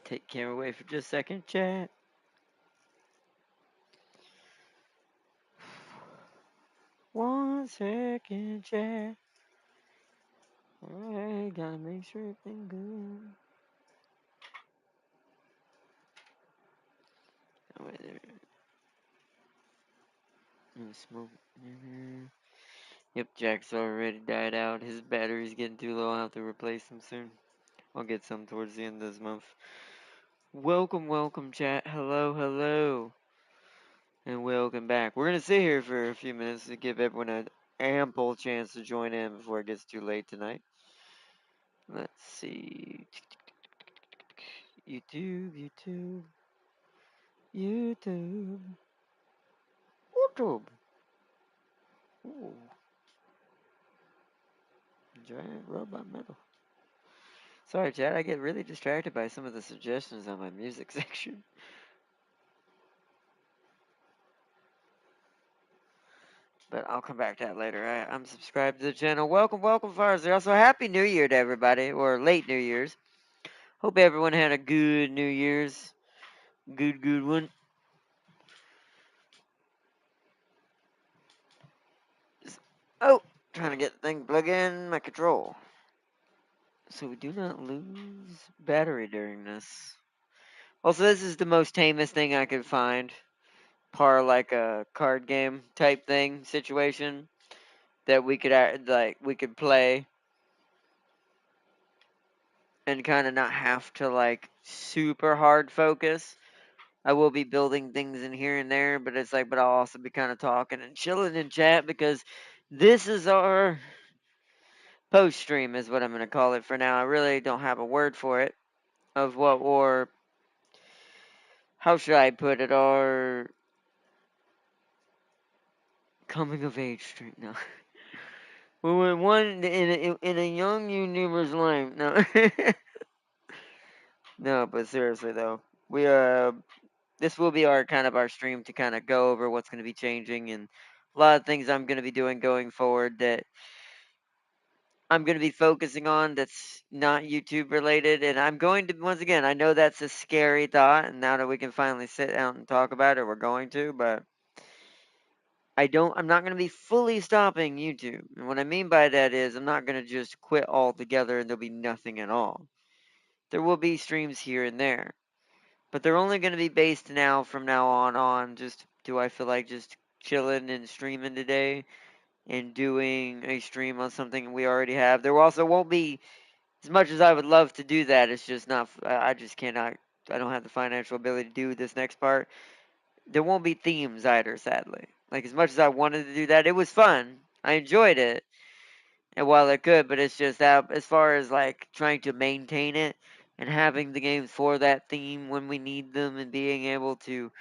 Take camera away for just a second, chat. One second, chat. Alright, gotta make sure everything good. Oh, wait, there. No smoke. Yep, Jack's already died out. His battery's getting too low. I'll have to replace him soon. I'll get some towards the end of this month. Welcome, welcome, chat. Hello, hello. And welcome back. We're going to sit here for a few minutes to give everyone an ample chance to join in before it gets too late tonight. Let's see. YouTube, YouTube. YouTube. YouTube. Ooh. Giant robot metal. Sorry, chat. I get really distracted by some of the suggestions on my music section. But I'll come back to that later. I'm subscribed to the channel. Welcome, welcome, Farsley. Also, Happy New Year to everybody, or late New Year's. Hope everyone had a good New Year's. Good one. Oh, trying to get the thing plug in my control. So we do not lose battery during this. Also, this is the most tamest thing I could find. Par like a card game type thing situation that we could play and kind of not have to like super hard focus. I will be building things in here and there, but it's like, but I'll also be kind of talking and chilling in chat because this is our post stream, is what I'm going to call it for now. I really don't have a word for it of what, or how should I put it, our coming of age stream. No. We're one in a young YouTuber's life. No. No, but seriously though, we this will be our kind of our stream to kind of go over what's going to be changing and a lot of things I'm going to be doing going forward that I'm going to be focusing on that's not YouTube related. And I'm going to, once again, I know that's a scary thought, and now that we can finally sit down and talk about it, we're going to, but I'm not going to be fully stopping YouTube. And what I mean by that is I'm not going to just quit altogether and there'll be nothing at all. There will be streams here and there, but they're only going to be based now from now on just do I feel like just chilling and streaming today and doing a stream on something we already have. There also won't be, as much as I would love to do that, it's just not, I just cannot, I don't have the financial ability to do this next part. There won't be themes either, sadly. Like, as much as I wanted to do that, it was fun. I enjoyed it. And while it could, but it's just that, as far as like trying to maintain it and having the games for that theme when we need them and being able to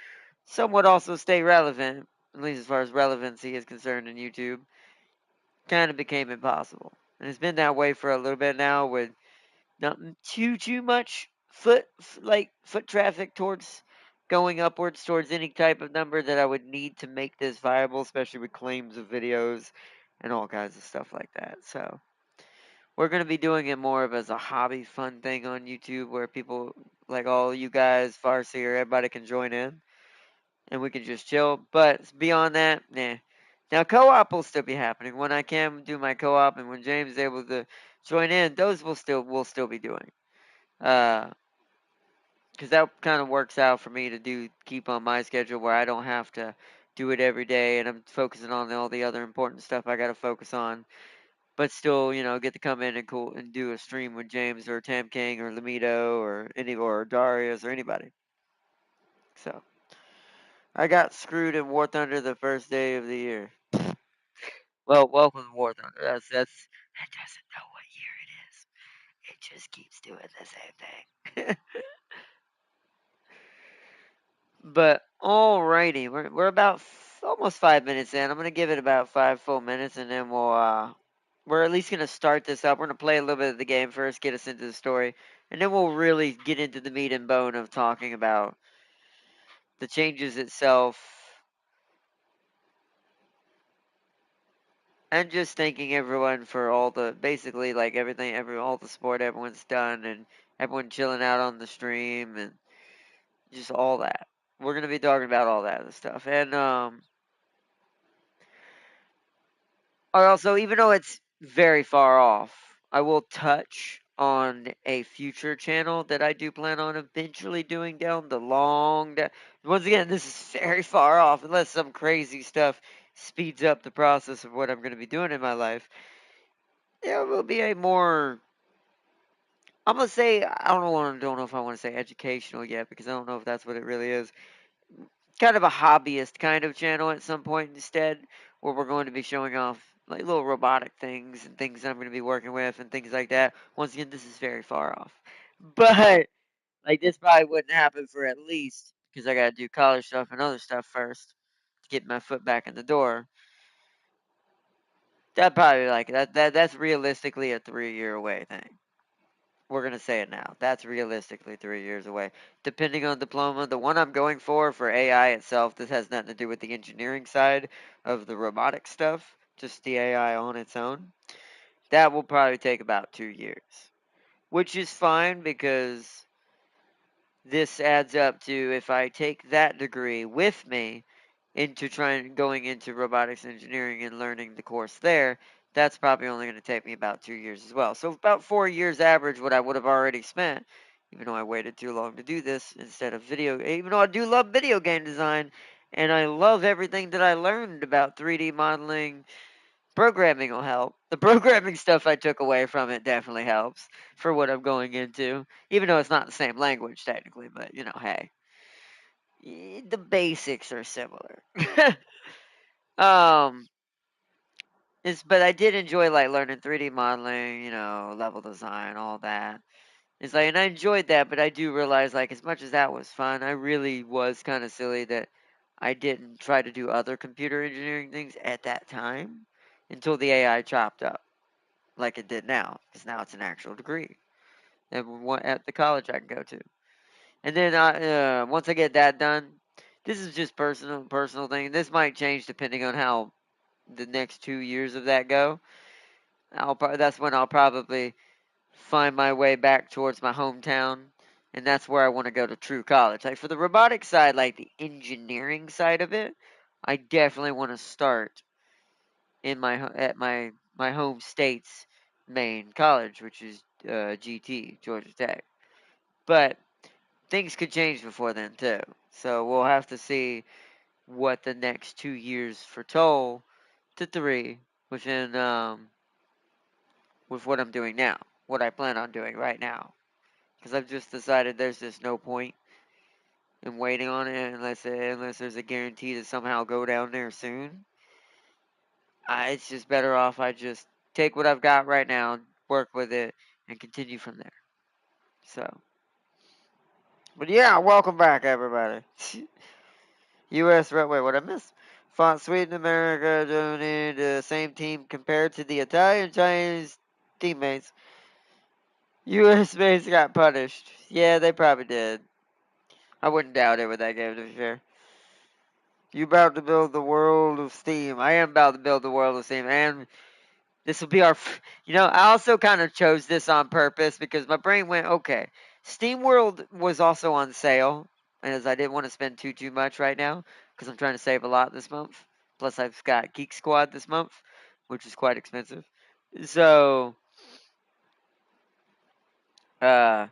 somewhat also stay relevant, at least as far as relevancy is concerned in YouTube, kind of became impossible. And it's been that way for a little bit now with not too much foot traffic towards going upwards towards any type of number that I would need to make this viable, especially with claims of videos and all kinds of stuff like that. So we're gonna be doing it more of as a hobby, fun thing on YouTube, where people like all you guys, Farsi, or everybody can join in, and we can just chill. But beyond that, nah. Now co-op will still be happening when I can do my co-op, and when James is able to join in, those will still be doing. Because that kind of works out for me to keep on my schedule where I don't have to do it every day, and I'm focusing on all the other important stuff I got to focus on. But still, get to come in and cool and do a stream with James or Tam King or Lamido or Darius or anybody. So I got screwed in War Thunder the first day of the year. Well, welcome to War Thunder. That doesn't know what year it is. It just keeps doing the same thing. But alrighty, we're about almost 5 minutes in. I'm gonna give it about 5 full minutes, and then we're at least gonna start this up. We're gonna play a little bit of the game first, get us into the story, and then we'll really get into the meat and bone of talking about the changes itself, and just thanking everyone for all the basically like everything, all the support everyone's done, and everyone chilling out on the stream and just all that. We're gonna be talking about all that stuff. And also, even though it's very far off, I will touch on a future channel that I do plan on eventually doing down the long. Once again, this is very far off, unless some crazy stuff speeds up the process of what I'm going to be doing in my life. There will be a more. I'm gonna say don't know if I want to say educational yet because I don't know if that's what it really is. Kind of a hobbyist kind of channel at some point instead, where we're going to be showing off like little robotic things and things that I'm going to be working with and things like that. Once again, this is very far off, but like this probably wouldn't happen for at least because I got to do college stuff and other stuff first to get my foot back in the door. That probably like that's realistically a 3 year away thing. We're gonna say it now. That's realistically 3 years away. Depending on diploma, the one I'm going for AI itself, this has nothing to do with the engineering side of the robotic stuff, just the AI on its own. That will probably take about 2 years, which is fine because this adds up to if I take that degree with me into going into robotics engineering and learning the course there, that's probably only going to take me about 2 years as well. So about 4 years average what I would have already spent, even though I waited too long to do this instead of even though I do love video game design and I love everything that I learned about 3D modeling. Programming will help. The programming stuff I took away from it definitely helps for what I'm going into, even though it's not the same language technically, but hey, the basics are similar. um, but I did enjoy like learning 3D modeling, level design, all that. It's like, and I enjoyed that, but I do realize like as much as that was fun, I really was kind of silly that I didn't try to do other computer engineering things at that time until the AI chopped up like it did now, because now it's an actual degree at the college I can go to. And then once I get that done, this is just personal thing. This might change depending on how the next 2 years of that go. That's when I'll probably find my way back towards my hometown, and that's where I want to go to true college. Like for the robotic side, like the engineering side of it, I definitely want to start at my home state's main college, which is GT, Georgia Tech. But things could change before then too. So we'll have to see what the next 2 years foretold to three within with what I'm doing now, what I plan on doing right now. Because I've just decided there's just no point in waiting on it unless there's a guarantee to somehow go down there soon. It's just better off I just take what I've got right now, work with it, and continue from there. So, but yeah, welcome back, everybody. U.S. Wait, what I missed? Fought Sweden, America, Germany, the same team compared to the Italian Chinese teammates. U.S. mates got punished. Yeah, they probably did. I wouldn't doubt it with that game, to be fair. You about to build the world of Steam. I am about to build the world of Steam, and this will be I also kind of chose this on purpose because my brain went, okay, SteamWorld was also on sale, as I didn't want to spend too much right now because I'm trying to save a lot this month. Plus, I've got Geek Squad this month, which is quite expensive. So, uh,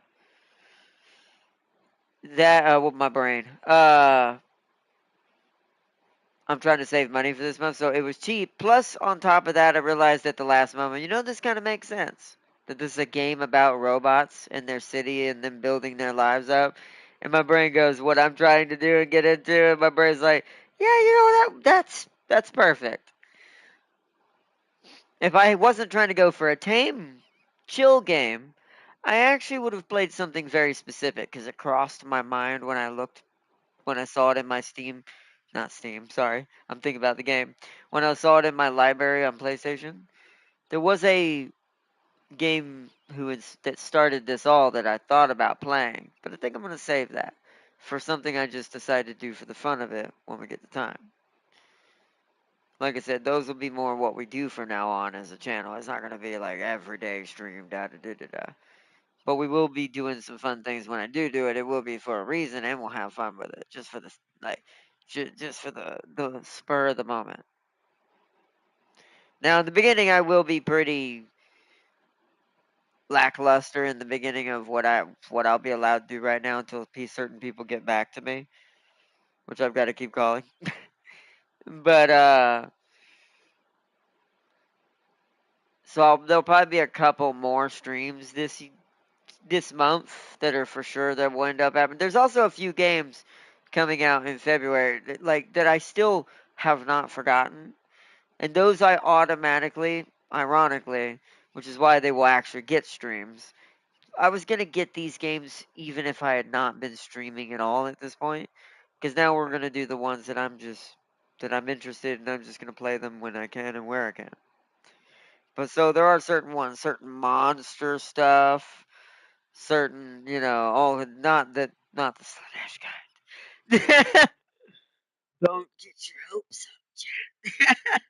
with my brain, I'm trying to save money for this month, so it was cheap. Plus, on top of that, I realized at the last moment, this kind of makes sense. That this is a game about robots and their city and them building their lives up. And my brain goes, what I'm trying to do and get into, and my brain's like, yeah, that's perfect. If I wasn't trying to go for a tame, chill game, I actually would have played something very specific because it crossed my mind when I saw it in my Steam, not Steam, sorry, I'm thinking about the game. When I saw it in my library on PlayStation, there was a game that started this all that I thought about playing, but I think I'm going to save that for something I just decided to do for the fun of it when we get the time. Like I said, those will be more what we do from now on as a channel. It's not going to be like everyday stream, da da da da da. But we will be doing some fun things when I do it. It will be for a reason, and we'll have fun with it, just for the like, just for the spur of the moment. Now, in the beginning, I will be pretty lackluster in the beginning of what I'll be allowed to do right now until certain people get back to me, which I've got to keep calling. But so there'll probably be a couple more streams this month that are for sure that will end up happening. There's also a few games coming out in February that I still have not forgotten, and those I automatically, ironically, which is why they will actually get streams. I was gonna get these games even if I had not been streaming at all at this point, because now we're gonna do the ones that I'm interested in. I'm just gonna play them when I can and where I can. But so there are certain ones, certain monster stuff, certain, oh, not the Slanesh kind. Don't get your hopes up.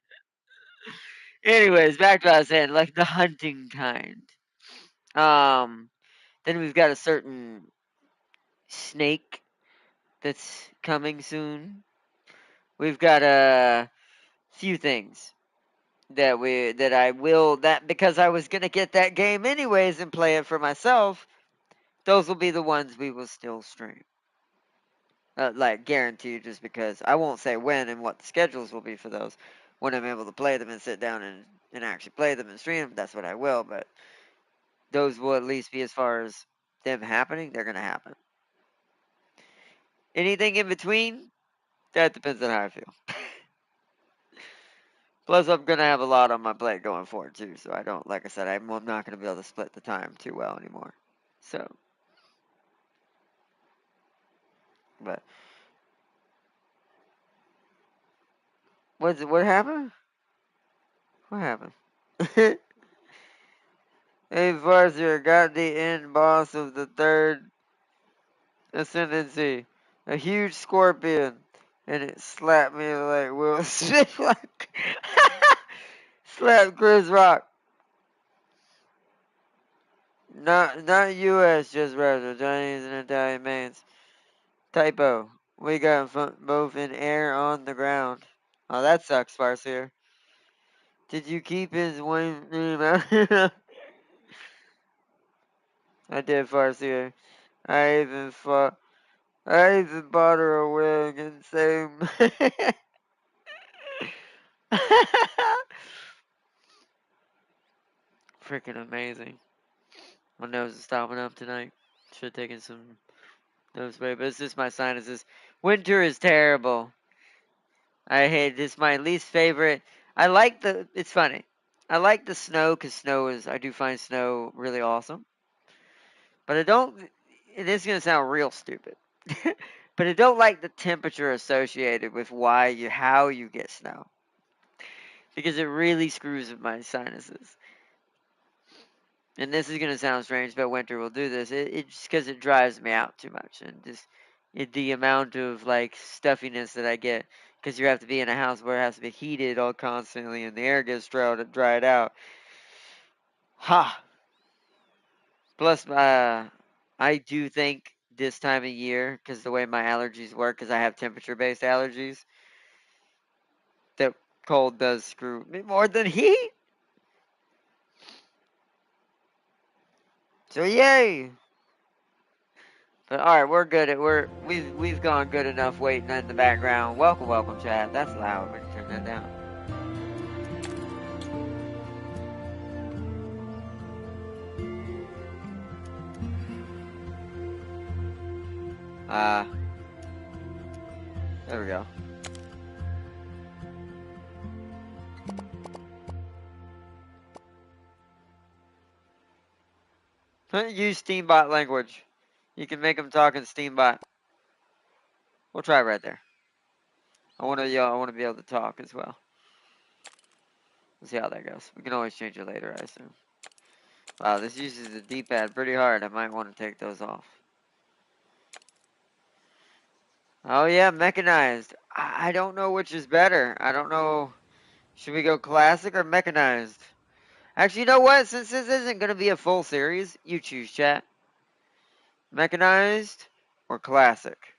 Anyways, back to what I was saying, like the hunting kind. Um, then we've got a certain snake that's coming soon. We've got a few things that I will that because I was gonna get that game anyways and play it for myself. Those will be the ones we will still stream. Like guaranteed, just because I won't say when and what the schedules will be for those. When I'm able to play them and sit down and actually play them and stream them, that's what I will. But those will at least be as far as them happening. They're gonna happen. Anything in between, that depends on how I feel. Plus, I'm gonna have a lot on my plate going forward too. So I don't, like I said, I'm not gonna be able to split the time too well anymore. So, but what happened? What happened? Hey, Farsier got the end boss of the third ascendancy, a huge scorpion, and it slapped me like Will Smith, like slapped Chris Rock. Not U.S. just Russian, Chinese and Italian mains. Typo. We got both in air on the ground. Oh, that sucks, Farsier. Did you keep his name out? I did, Farsier. I even fought. I even bought her a wig and same. Freaking amazing. My nose is stopping up tonight. Should have taken some nose spray, but it's just my sinuses. Winter is terrible. I hate this. My least favorite. It's funny. I like the snow because I do find snow really awesome. But I don't, it is going to sound real stupid. But I don't like the temperature associated with how you get snow. Because it really screws with my sinuses. And this is gonna sound strange, but winter will do this. It's just because it drives me out too much, and just the amount of like stuffiness that I get because you have to be in a house where it has to be heated all constantly, and the air gets dried out. Ha! Plus, I do think this time of year, because the way my allergies work, because I have temperature-based allergies, that cold does screw me more than heat. So yay! But all right, we're good. We've gone good enough waiting in the background. Welcome, welcome, chat. That's loud. We're gonna turn that down. Uh, there we go. Use Steambot language. You can make them talk in Steambot. We'll try right there. I want to be able to talk as well. We'll see how that goes. We can always change it later, I assume. Wow, this uses the D-pad pretty hard. I might want to take those off. Oh yeah, mechanized. I don't know which is better. I don't know. Should we go classic or mechanized? Actually, you know what? Since this isn't going to be a full series, you choose, chat. Mechanized or classic?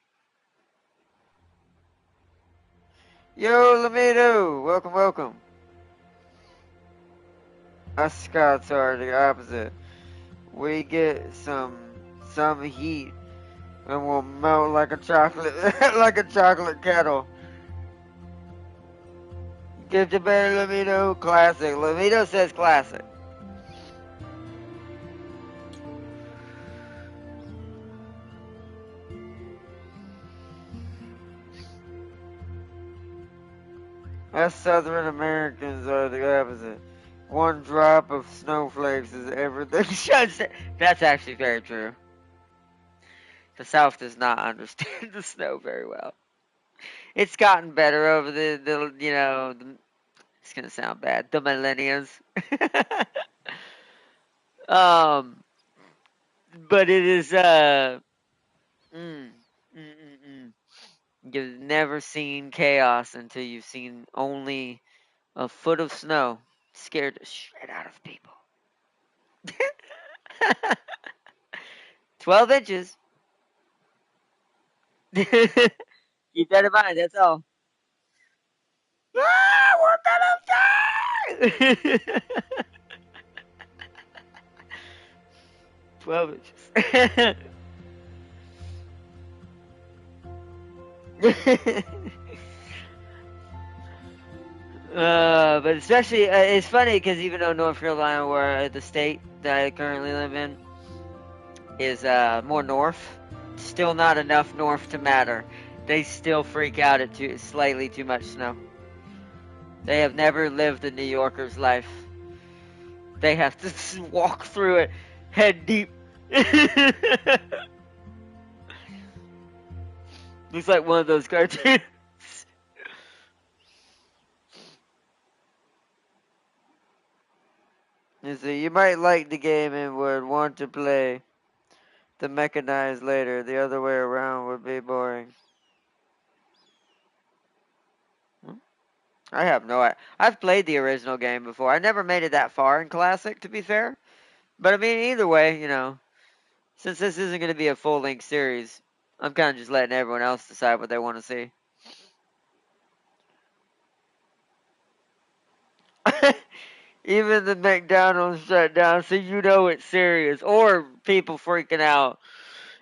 Yo, Lamido! Welcome, welcome. Us Scots are the opposite. We get some heat and we'll melt like a chocolate like a chocolate kettle. Give the better Lamido classic. Lamido says classic. Us Southern Americans are the opposite. One drop of snowflakes is everything. That's actually very true. The South does not understand the snow very well. It's gotten better over it's gonna sound bad, the millennials. um, but it is mm, mm, mm, mm. You've never seen chaos until you've seen only a foot of snow. Scared the shit out of people. 12 inches. Keep that in mind, that's all. Ah, we're gonna die! 12 inches. But especially, it's funny because even though North Carolina, where the state that I currently live in, is more north, still not enough north to matter. They still freak out at slightly too much snow. They have never lived a New Yorker's life. They have to walk through it head deep. Looks like one of those cartoons. You see, you might like the game and would want to play the mechanized later. The other way around would be boring. I have no idea. I've played the original game before. I never made it that far in Classic, to be fair. But I mean, either way, since this isn't going to be a full length series, I'm kind of just letting everyone else decide what they want to see. Even the McDonald's shut down, so you know it's serious. Or people freaking out.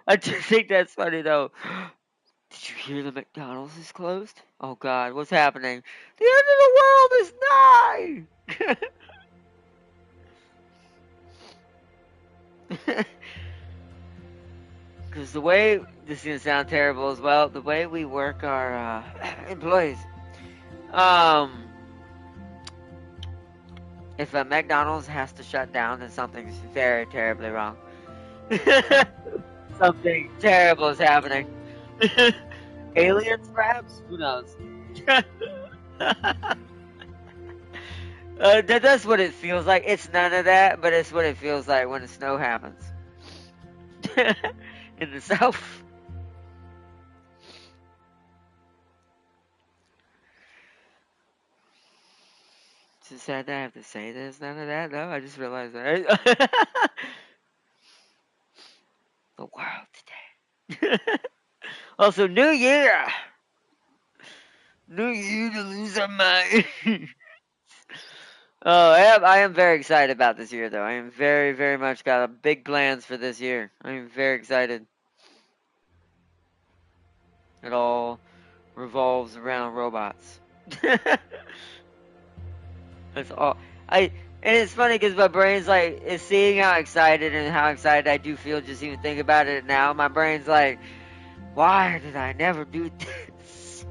I just think that's funny though. Did you hear the McDonald's is closed? Oh God, what's happening? The end of the world is nigh! Because the way, this is going to sound terrible as well, the way we work our employees, if a McDonald's has to shut down, then something's very terribly wrong. Something terrible is happening. Aliens, perhaps? Who knows? That's what it feels like. It's none of that, but it's what it feels like when the snow happens. In the South. It's just sad that I have to say this. None of that, though. I just realized that. The world today. Also, New Year! New Year to lose our mind. Oh, I am very excited about this year, though. I am very, very much got a big plans for this year. I am very excited. It all revolves around robots. That's all. And it's funny because my brain's like, is seeing how excited and how excited I do feel just even think about it now. My brain's like, why did I never do this?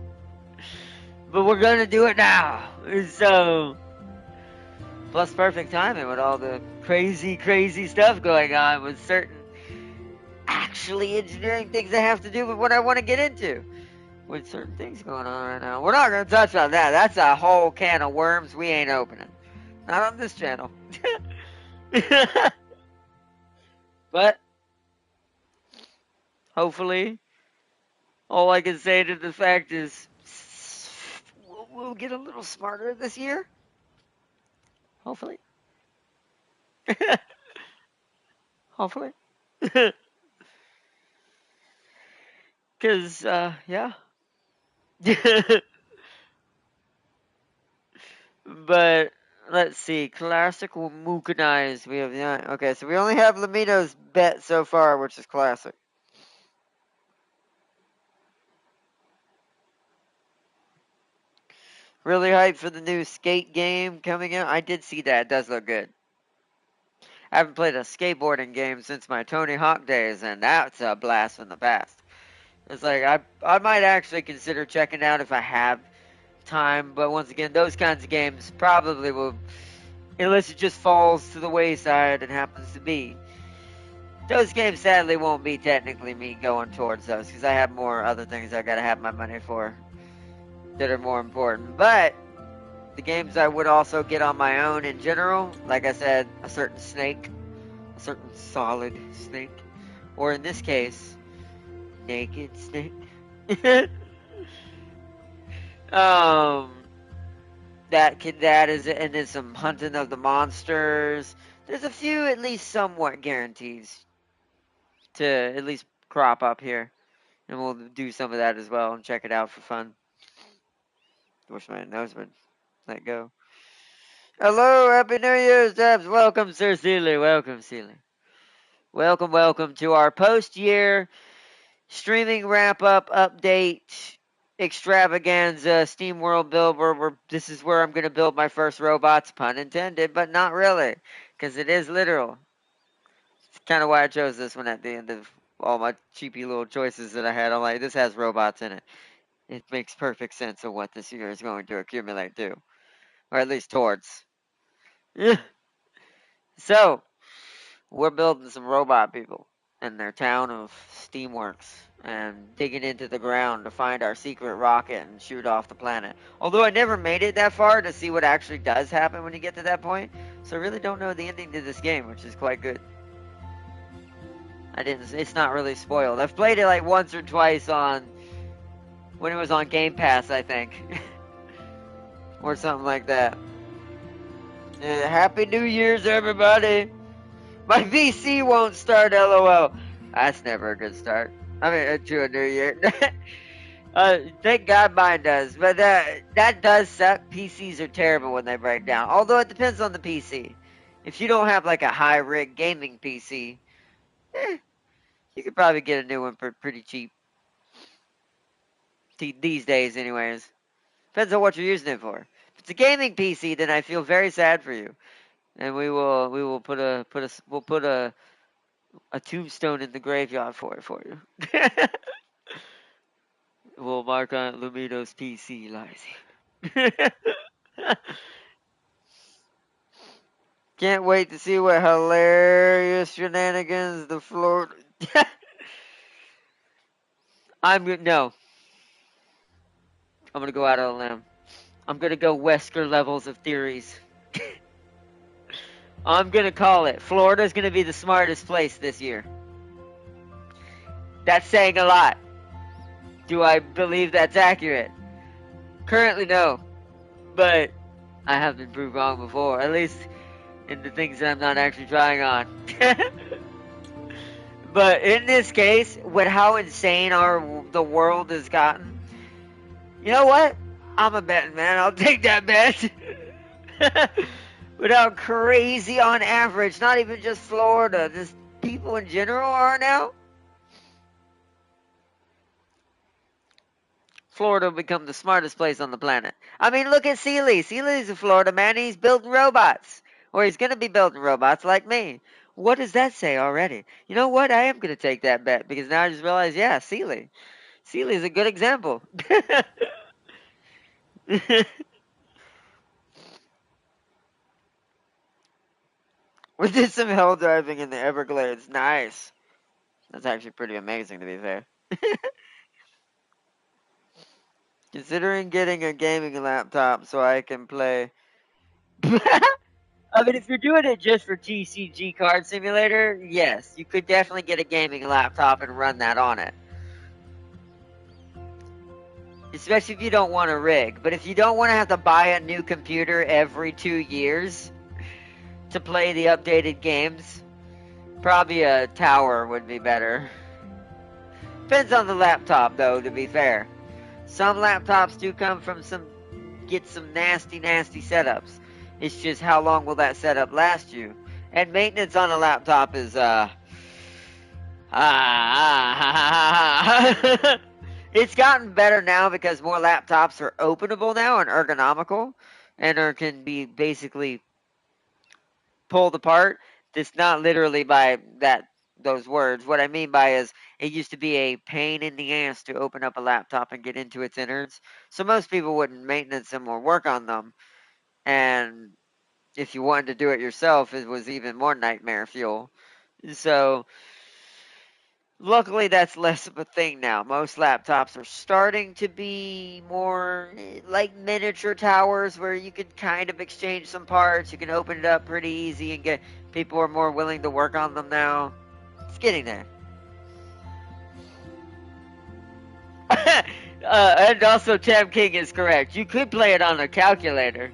But we're gonna do it now. So, plus perfect timing with all the crazy, crazy stuff going on with certain actually engineering things that have to do with what I want to get into. With certain things going on right now. We're not gonna touch on that. That's a whole can of worms we ain't opening. Not on this channel. But hopefully, all I can say to the fact is we'll get a little smarter this year. Hopefully. Hopefully. Because, yeah. But, let's see. Classic will Mukanize. We have, yeah. Okay, so we only have Lamino's bet so far, which is classic. Really hyped for the new skate game coming out. I did see that. It does look good. I haven't played a skateboarding game since my Tony Hawk days, and that's a blast from the past. It's like I might actually consider checking out if I have time, but once again, those kinds of games probably will, unless it just falls to the wayside and happens to be. Those games sadly won't be technically me going towards those because I have more other things I gotta have my money for that are more important. But the games I would also get on my own in general, like I said, a certain snake, a certain solid snake, or in this case, naked snake. um, that is, and then some hunting of the monsters. There's a few at least somewhat guarantees to at least crop up here, and we'll do some of that as well and check it out for fun. Wish my nose would let go. Hello, Happy New Year's, Debs. Welcome, Sir Sealy. Welcome, Sealy. Welcome to our post-year streaming wrap-up update extravaganza SteamWorld build. This is where I'm going to build my first robots, pun intended, but not really, because it is literal. It's kind of why I chose this one at the end of all my cheapy little choices that I had. I'm like, this has robots in it. It makes perfect sense of what this year is going to accumulate to, or at least towards. So, we're building some robot people in their town of Steamworks and digging into the ground to find our secret rocket and shoot off the planet. Although I never made it that far to see what actually does happen when you get to that point, so I really don't know the ending to this game, which is quite good. It's not really spoiled. I've played it like once or twice when it was on Game Pass, I think. Or something like that. Happy New Year's, everybody! My PC won't start, lol. That's never a good start. I mean, to a new year. Thank God mine does. But that does suck. PCs are terrible when they break down. Although it depends on the PC. If you don't have like a high rig gaming PC, you could probably get a new one for pretty cheap. These days, anyways. Depends on what you're using it for. If it's a gaming PC, then I feel very sad for you. And we will put a tombstone in the graveyard for you. We'll mark on Lumino's PC, Lizzie. Can't wait to see what hilarious shenanigans the floor. No. I'm gonna go out on a limb. I'm gonna go Wesker levels of theories. I'm gonna call it. Florida's gonna be the smartest place this year. That's saying a lot. Do I believe that's accurate? Currently, no. But I have been proved wrong before. At least in the things that I'm not actually trying on. But in this case, with how insane the world has gotten, you know what? I'm a betting man. I'll take that bet. With how crazy on average, not even just Florida, just people in general are now. Florida will become the smartest place on the planet. I mean, look at Sealy. Sealy's a Florida man. He's building robots. Or he's going to be building robots like me. What does that say already? You know what? I am going to take that bet because now I just realized, yeah, Sealy. Sealy's a good example. We did some hell driving in the Everglades. Nice. That's actually pretty amazing, to be fair. Considering getting a gaming laptop so I can play. I mean, if you're doing it just for TCG Card Simulator, yes, you could definitely get a gaming laptop and run that on it. Especially if you don't want a rig. But if you don't want to have to buy a new computer every 2 years, to play the updated games. Probably a tower would be better. Depends on the laptop, though, to be fair. Some laptops do come from get some nasty, nasty setups. It's just how long will that setup last you? And maintenance on a laptop is, it's gotten better now because more laptops are openable now and ergonomical and can be basically pulled apart. It's not literally by those words. What I mean by is it used to be a pain in the ass to open up a laptop and get into its innards. So most people wouldn't maintenance them or work on them. And if you wanted to do it yourself, it was even more nightmare fuel. So luckily, that's less of a thing now. Most laptops are starting to be more like miniature towers where you can kind of exchange some parts. You can open it up pretty easy and get people are more willing to work on them now. It's getting there. And also, Tam King is correct. You could play it on a calculator.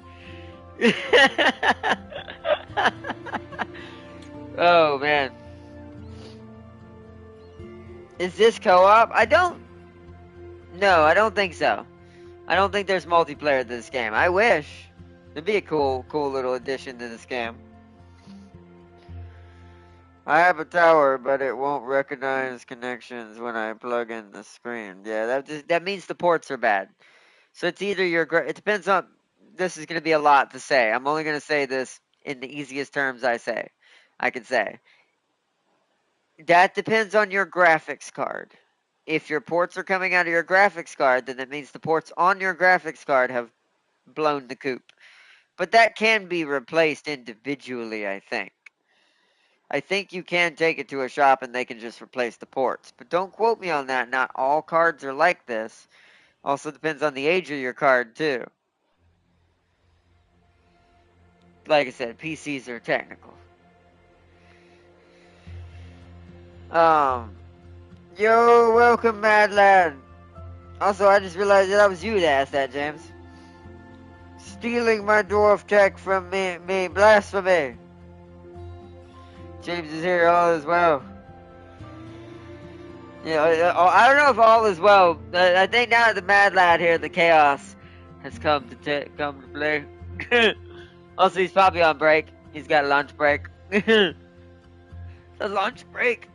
Oh man. Is this co-op? No, I don't think so. I don't think there's multiplayer to this game. I wish. It'd be a cool little addition to this game. I have a tower, but it won't recognize connections when I plug in the screen. Yeah, that means the ports are bad. So it's either it depends on, this is going to be a lot to say. I'm only going to say this in the easiest terms I can say. That depends on your graphics card. If your ports are coming out of your graphics card, then that means the ports on your graphics card have blown the coop. But that can be replaced individually, I think. I think you can take it to a shop and they can just replace the ports. But don't quote me on that. Not all cards are like this. Also depends on the age of your card, too. Like I said, PCs are technical. Yo, welcome, Mad Lad. Also, I just realized that was you that asked that, James. Stealing my dwarf tech from me, blasphemy. James is here, all is well. Yeah, I don't know if all is well. I think now the Mad Lad here, the chaos, has come to play. Also, he's probably on break. He's got a lunch break. A lunch break.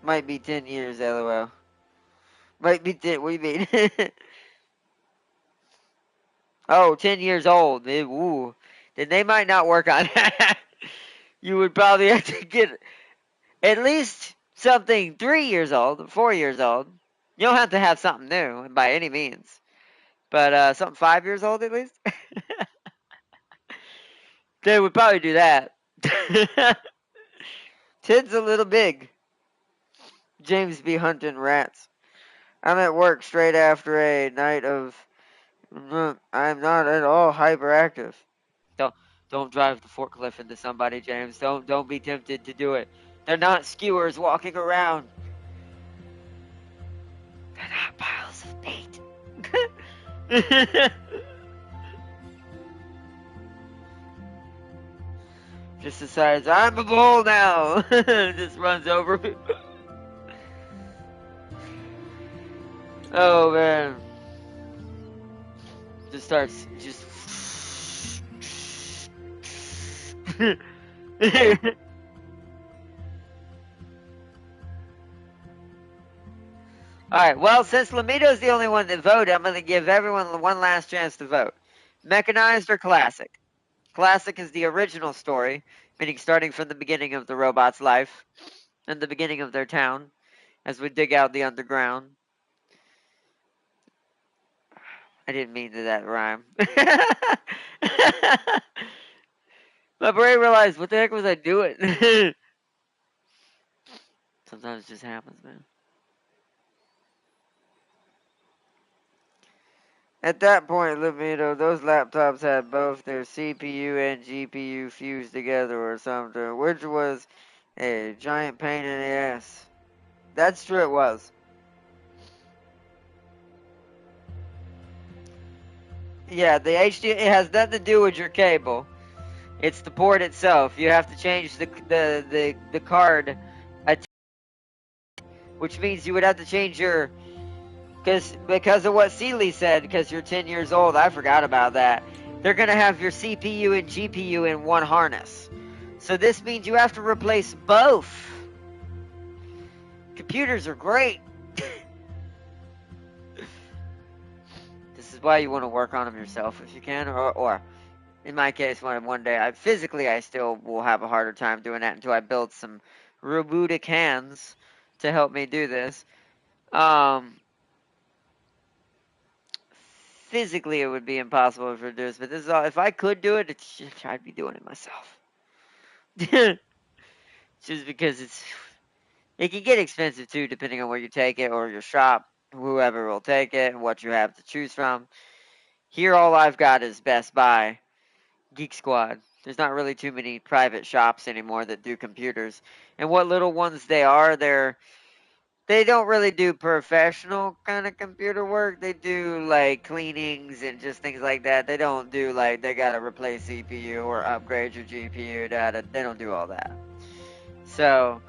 Might be 10 years, lol. Might be 10, what do you mean? Oh, 10 years old. Ooh. Then they might not work on that. You would probably have to get at least something 3 years old, 4 years old. You don't have to have something new by any means. But something 5 years old at least. They would probably do that. 10's a little big. James be hunting rats. I'm at work straight after a night of. I'm not at all hyperactive. Don't don't drive the forklift into somebody, James. Don't be tempted to do it. They're not skewers walking around. They're not piles of meat. Just decides I'm a bull now. Just runs over me. Oh man. Just starts Alright, well, since Lamito's the only one that voted, I'm going to give everyone one last chance to vote. Mechanized or classic? Classic is the original story, meaning starting from the beginning of the robot's life and the beginning of their town as we dig out the underground. I didn't mean that rhyme. My brain realized, what the heck was I doing? Sometimes it just happens, man. At that point, Lamito, those laptops had both their CPU and GPU fused together or something, which was a giant pain in the ass. That's true, it was. Yeah, the HD, it has nothing to do with your cable. It's the port itself. You have to change the card, which means you would have to change your because of what Seeley said. Because you're 10 years old, I forgot about that. They're gonna have your CPU and GPU in one harness. So this means you have to replace both. Computers are great. This is why you want to work on them yourself if you can, or in my case, one day I still will have a harder time doing that until I build some robotic hands to help me do this. Um, Physically, it would be impossible to do this, but this is all. If I could do it, I'd be doing it myself. Just because it can get expensive too, depending on where you take it or your shop, whoever will take it, and what you have to choose from. Here, all I've got is Best Buy, Geek Squad. There's not really too many private shops anymore that do computers, and what little ones they don't really do professional kind of computer work. They do like cleanings and just things like that. They don't do like they gotta replace CPU or upgrade your GPU data. They don't do all that. So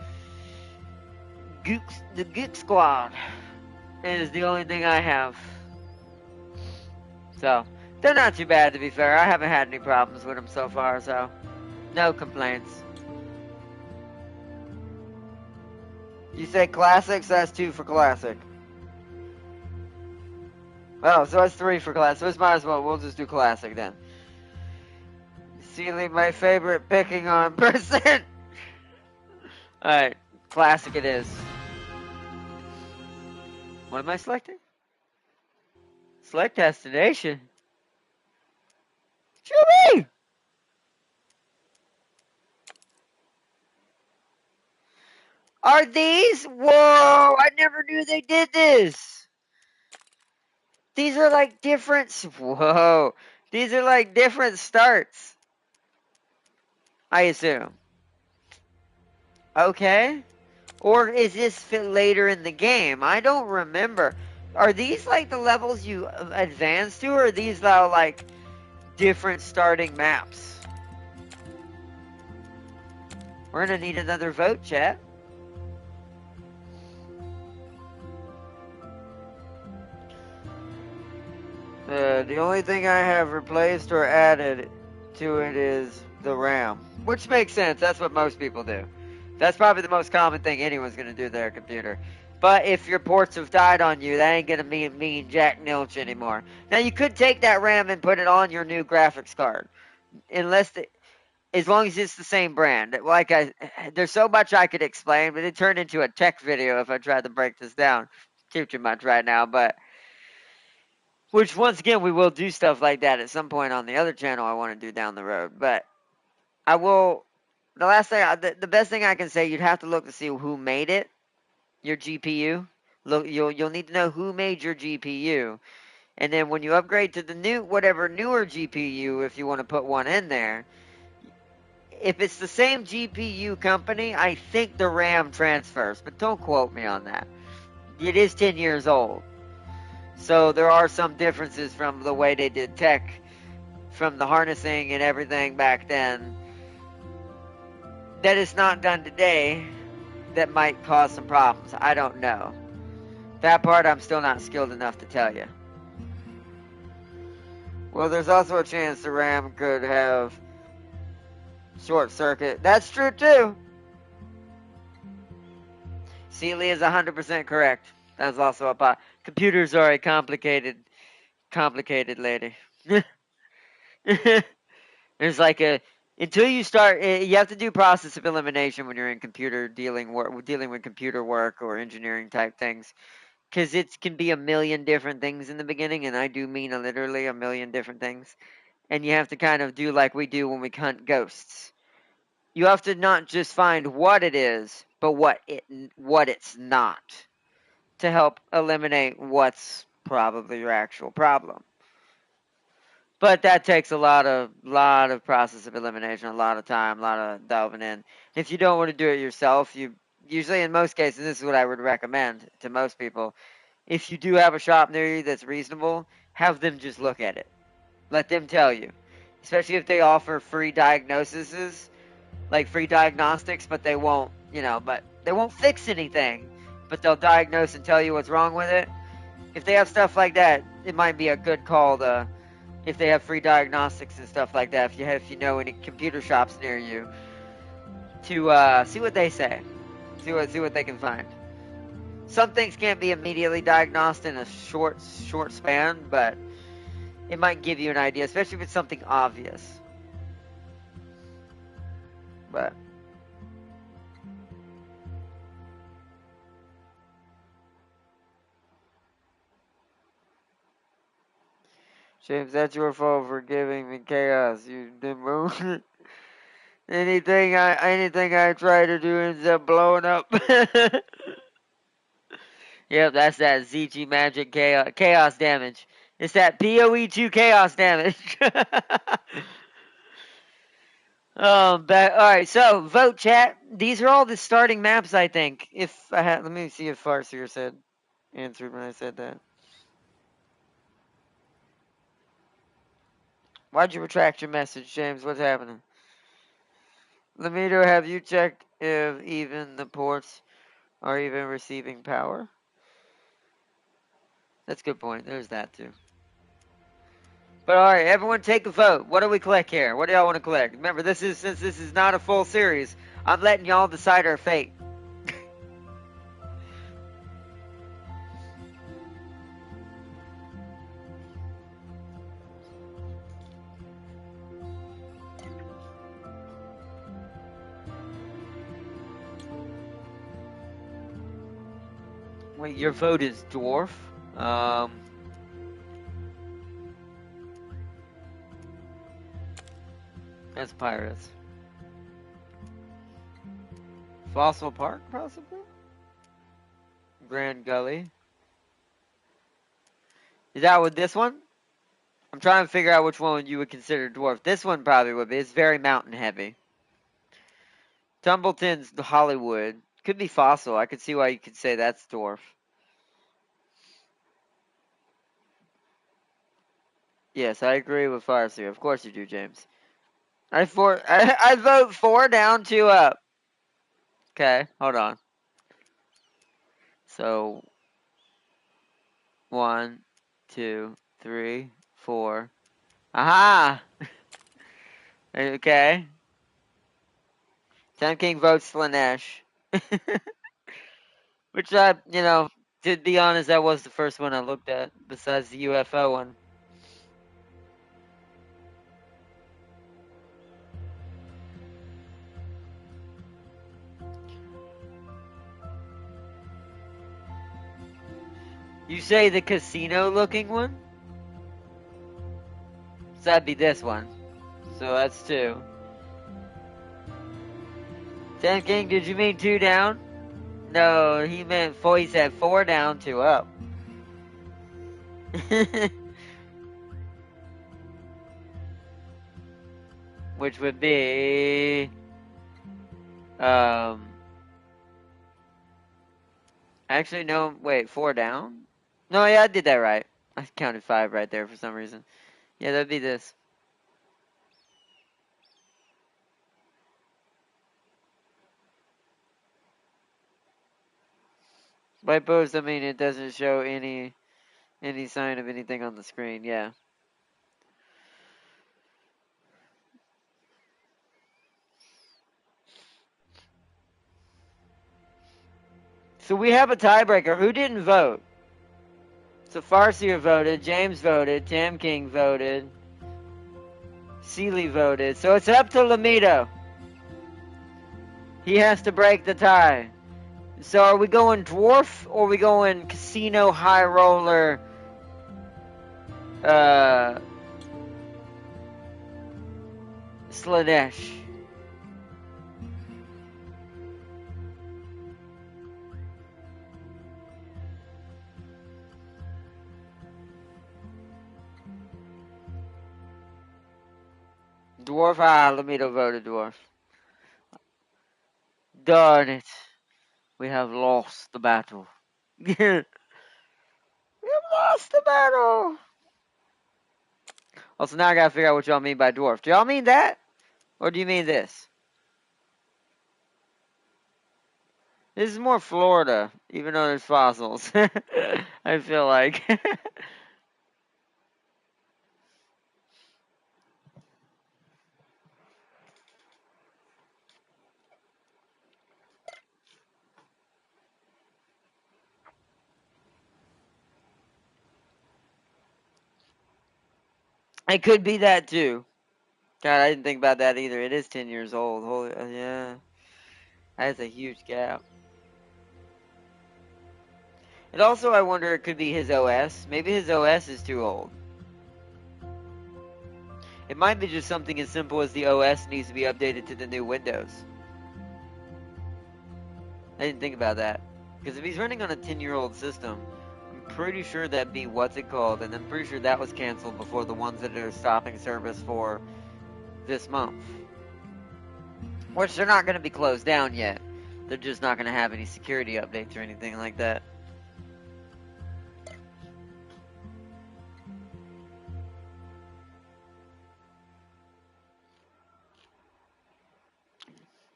the Geek Squad is the only thing I have. So they're not too bad, to be fair. I haven't had any problems with them so far, so no complaints. You say classic, so that's 2 for classic. Oh, so that's 3 for classic. So it's might as well. We'll just do classic then. Sealy, my favorite picking on person. Alright, classic it is. What am I selecting? Select destination. Chewie! Are these? Whoa! I never knew they did this. These are like different. Whoa! These are like different starts. I assume. Okay. Or is this fit later in the game? I don't remember. Are these like the levels you advance to, or are these like different starting maps? We're gonna need another vote, chat. The only thing I have replaced or added to it is the RAM, which makes sense. That's what most people do. That's probably the most common thing anyone's gonna do to their computer. But if your ports have died on you, that ain't gonna mean Jack Nilch anymore. Now you could take that RAM and put it on your new graphics card, as long as it's the same brand. There's so much I could explain, but it turned into a tech video if I tried to break this down too much right now. But which once again we will do stuff like that at some point on the other channel I want to do down the road. But I will. The best thing I can say, you'd have to look to see who made it, your GPU. Look, you'll need to know who made your GPU, and then when you upgrade to the newer GPU, if you want to put one in there, if it's the same GPU company, I think the RAM transfers, but don't quote me on that. It is 10 years old. So there are some differences from the way they did tech, from the harnessing and everything back then, that is not done today, that might cause some problems. I don't know. That part I'm still not skilled enough to tell you. Well, there's also a chance the RAM could have short circuit. That's true too. Seeley is 100% correct. That's also a computers are a complicated lady. There's like a until you start, you have to do process of elimination when you're in computer dealing with computer work or engineering type things, because it can be a million different things in the beginning, and I do mean literally a million different things, and you have to kind of do like we do when we hunt ghosts. You have to not just find what it is, but what it's not, to help eliminate what's probably your actual problem. But that takes a lot of process of elimination, a lot of time, a lot of delving in. If you don't want to do it yourself, you usually, in most cases, this is what I would recommend to most people. If you do have a shop near you that's reasonable, have them just look at it. Let them tell you. Especially if they offer free diagnoses, like free diagnostics, but they won't, but they won't fix anything. But they'll diagnose and tell you what's wrong with it. If they have stuff like that, it might be a good call to, if they have free diagnostics and stuff like that, if you know any computer shops near you, to see what they say. See what they can find. Some things can't be immediately diagnosed in a short span, but it might give you an idea, especially if it's something obvious. But James, that's your fault for giving me chaos. You didn't anything I try to do ends up blowing up. Yep, that's that ZG magic chaos damage. It's that PoE2 chaos damage. But all right. So vote chat. These are all the starting maps, I think. If I had, let me see if Farseer said answered when I said that. Why'd you retract your message, James? What's happening? Lamito, have you checked if even the ports are even receiving power? That's a good point. There's that too. But all right, everyone, take a vote. What do we click here? What do y'all want to click? Remember, since this is not a full series. I'm letting y'all decide our fate. Wait, your vote is dwarf. That's pirates. Fossil Park, possibly. Grand Gully. Is that with this one? I'm trying to figure out which one you would consider dwarf. This one probably would be. It's very mountain heavy. Tumbleton's Hollywood. Could be Fossil. I could see why you could say that's dwarf. Yes, I agree with Farseer. Of course you do, James. I vote 4 down, 2 up. Okay, hold on. So 1, 2, 3, 4. Aha! Okay. Sam King votes Slanesh. Which to be honest, that was the first one I looked at, besides the UFO one. You say the casino looking one? So that'd be this one. So that's 2. Sam King, did you mean 2 down? No, he meant 4. He said 4 down, 2 up. Which would be actually no, wait, 4 down? No, yeah, I did that right. I counted 5 right there for some reason. Yeah, that'd be this. By post, I mean it doesn't show any sign of anything on the screen. Yeah. So we have a tiebreaker. Who didn't vote? So Farseer voted, James voted, Tam King voted, Seeley voted. So it's up to Lamito. He has to break the tie. So are we going dwarf or are we going casino high roller? Slanesh. Dwarf, Lamito voted dwarf. Darn it. We have lost the battle. We have lost the battle. Also, now I gotta figure out what y'all mean by dwarf. Do y'all mean that? Or do you mean this? This is more Florida, even though there's fossils. I feel like. It could be that too. God, I didn't think about that either. It is 10 years old. Holy, yeah. That's a huge gap. And also, I wonder, it could be his OS. Maybe his OS is too old. It might be just something as simple as the OS needs to be updated to the new Windows. I didn't think about that. Because if he's running on a 10-year-old system, I'm pretty sure that'd be what's it called, and I'm pretty sure that was canceled before the ones that are stopping service for this month. Which they're not going to be closed down yet. They're just not going to have any security updates or anything like that.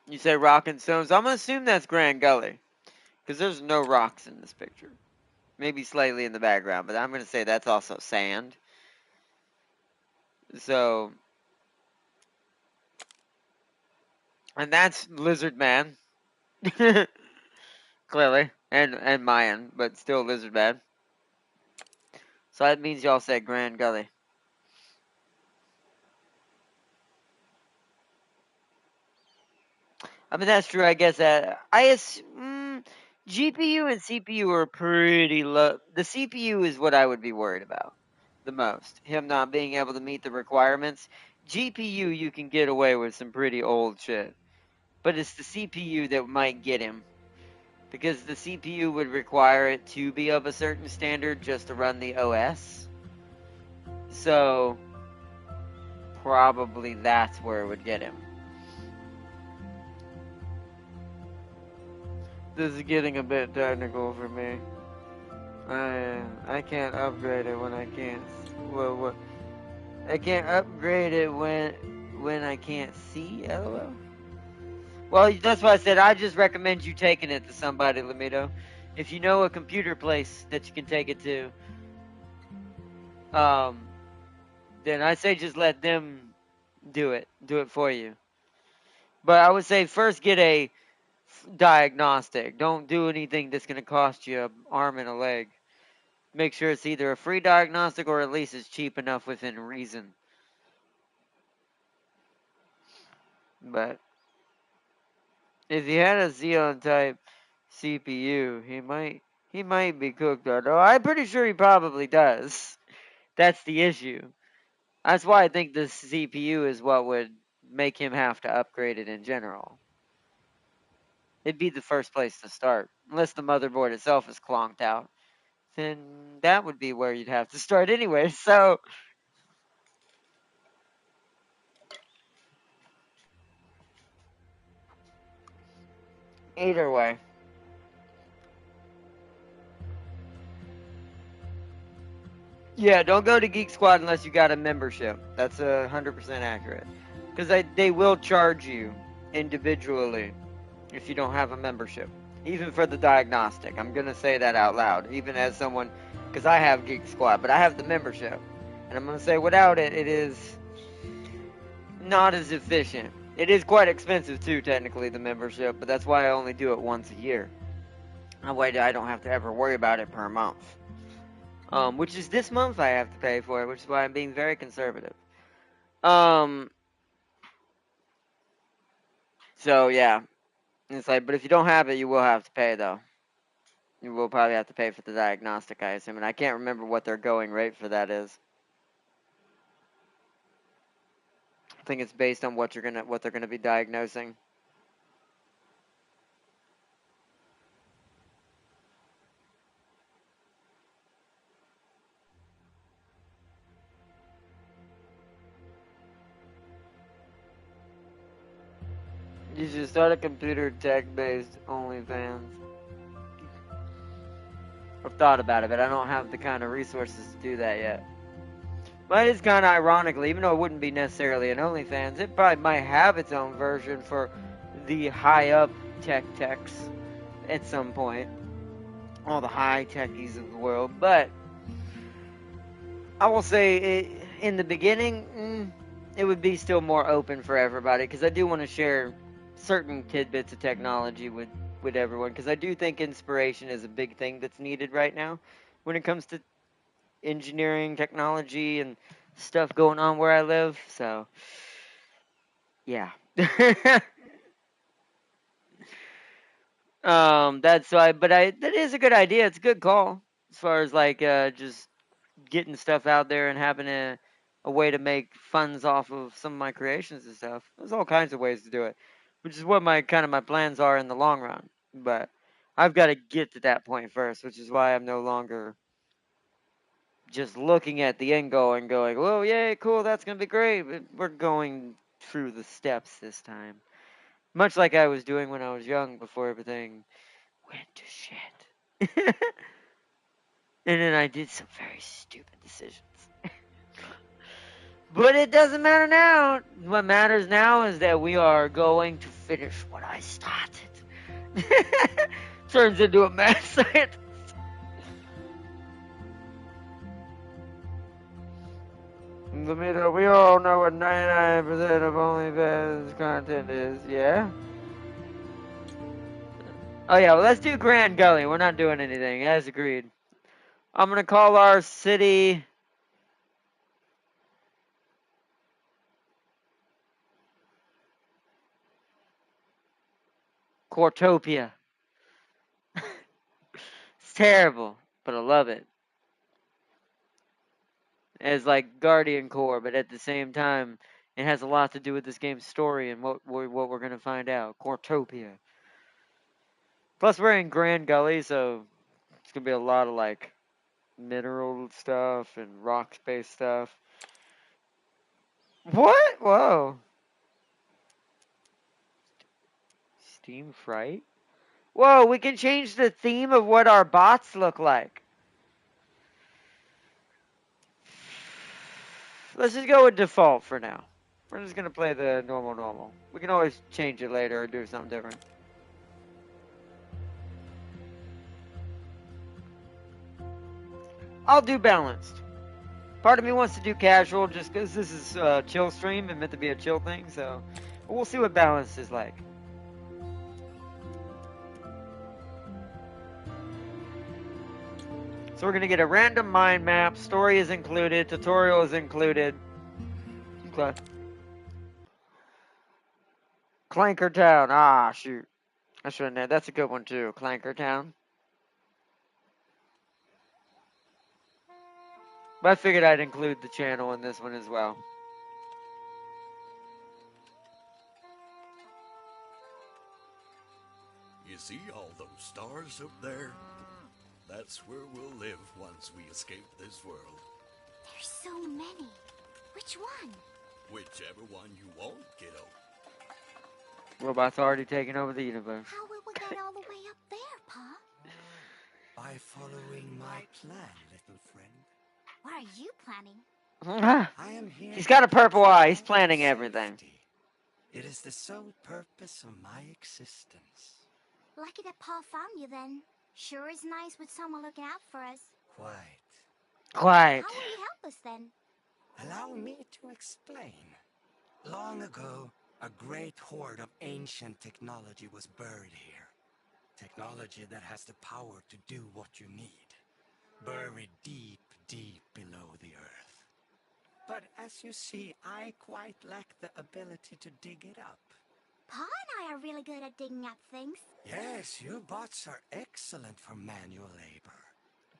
You say rock and stones. I'm going to assume that's Grand Gully. Because there's no rocks in this picture. Maybe slightly in the background, but I'm going to say that's also sand. So, and that's Lizard Man. Clearly. And Mayan, but still Lizard Man. So that means y'all said Grand Gully. I mean, that's true, I guess. GPU and CPU are pretty low. The CPU is what I would be worried about the most. Him not being able to meet the requirements. GPU, you can get away with some pretty old shit. But it's the CPU that might get him. Because the CPU would require it to be of a certain standard just to run the OS. So, probably that's where it would get him. This is getting a bit technical for me. I can't upgrade it when I can't. What? I can't upgrade it when I can't see. LOL. Well, that's why I said I just recommend you taking it to somebody, Lamido. If you know a computer place that you can take it to, then I say just let them do it for you. But I would say first get a diagnostic. Don't do anything that's going to cost you an arm and a leg. Make sure it's either a free diagnostic or at least it's cheap enough within reason. But if he had a Xeon type CPU, he might be cooked though. I'm pretty sure he probably does. That's the issue. That's why I think the CPU is what would make him have to upgrade it in general. It'd be the first place to start. Unless the motherboard itself is clonked out. Then that would be where you'd have to start anyway. So, either way. Yeah, don't go to Geek Squad unless you got a membership. That's 100% accurate. Because they will charge you individually if you don't have a membership. Even for the diagnostic. I'm going to say that out loud. Even as someone, because I have Geek Squad, but I have the membership. And I'm going to say without it, it is not as efficient. It is quite expensive too, technically, the membership. But that's why I only do it once a year. That way I don't have to ever worry about it per month. Which is this month I have to pay for it, which is why I'm being very conservative. So yeah, it's like, but if you don't have it, you will have to pay though. You will probably have to pay for the diagnostic, I assume, and I can't remember what their going rate for that is. I think it's based on what they're gonna be diagnosing. You should start a computer tech-based OnlyFans. I've thought about it, but I don't have the kind of resources to do that yet. But it's kind of ironically, even though it wouldn't be necessarily an OnlyFans, it probably might have its own version for the high up techs at some point. All the high techies of the world. But I will say, in the beginning, it would be still more open for everybody, because I do want to share certain tidbits of technology with everyone, because I do think inspiration is a big thing that's needed right now when it comes to engineering, technology, and stuff going on where I live. So, yeah. That is a good idea. It's a good call as far as like just getting stuff out there and having a way to make funds off of some of my creations and stuff. There's all kinds of ways to do it, which is what my plans are in the long run. But I've got to get to that point first, which is why I'm no longer just looking at the end goal and going, "Well, yay, cool, that's gonna be great." But we're going through the steps this time, much like I was doing when I was young before everything went to shit. And then I did some very stupid decisions. But it doesn't matter now. What matters now is that we are going to finish what I started. Turns into a mad scientist. We all know what 99% of OnlyFans content is, yeah? Oh yeah, well let's do Grand Gully. We're not doing anything, as agreed. I'm gonna call our city Cortopia. It's terrible, but I love it. As like Guardian Core, but at the same time, it has a lot to do with this game's story and what we're gonna find out. Cortopia. Plus, we're in Grand Gully, so it's gonna be a lot of like mineral stuff and rock space stuff. What? Whoa. Steam Fright? Whoa, we can change the theme of what our bots look like. Let's just go with default for now. We're just gonna play the normal. We can always change it later or do something different. I'll do balanced. Part of me wants to do casual just because this is a chill stream and meant to be a chill thing, so we'll see what balance is like. So we're going to get a random mind map, story is included, tutorial is included. Okay. Clanker Town, ah shoot. I shouldn't have, that's a good one too, Clanker Town. But I figured I'd include the channel in this one as well. You see all those stars up there? That's where we'll live once we escape this world. There's so many. Which one? Whichever one you want, kiddo. Robots already taking over the universe. How will we get all the way up there, Pa? By following my plan, little friend. What are you planning? I am here. He's got a purple eye. He's planning everything. It is the sole purpose of my existence. Lucky that Pa found you then. Sure is nice with someone looking out for us. Quiet. How will you help us then? Allow me to explain. Long ago, a great hoard of ancient technology was buried here. Technology that has the power to do what you need. Buried deep, deep below the earth. But as you see, I quite lack the ability to dig it up. Pa and I are really good at digging up things. Yes, you bots are excellent for manual labor.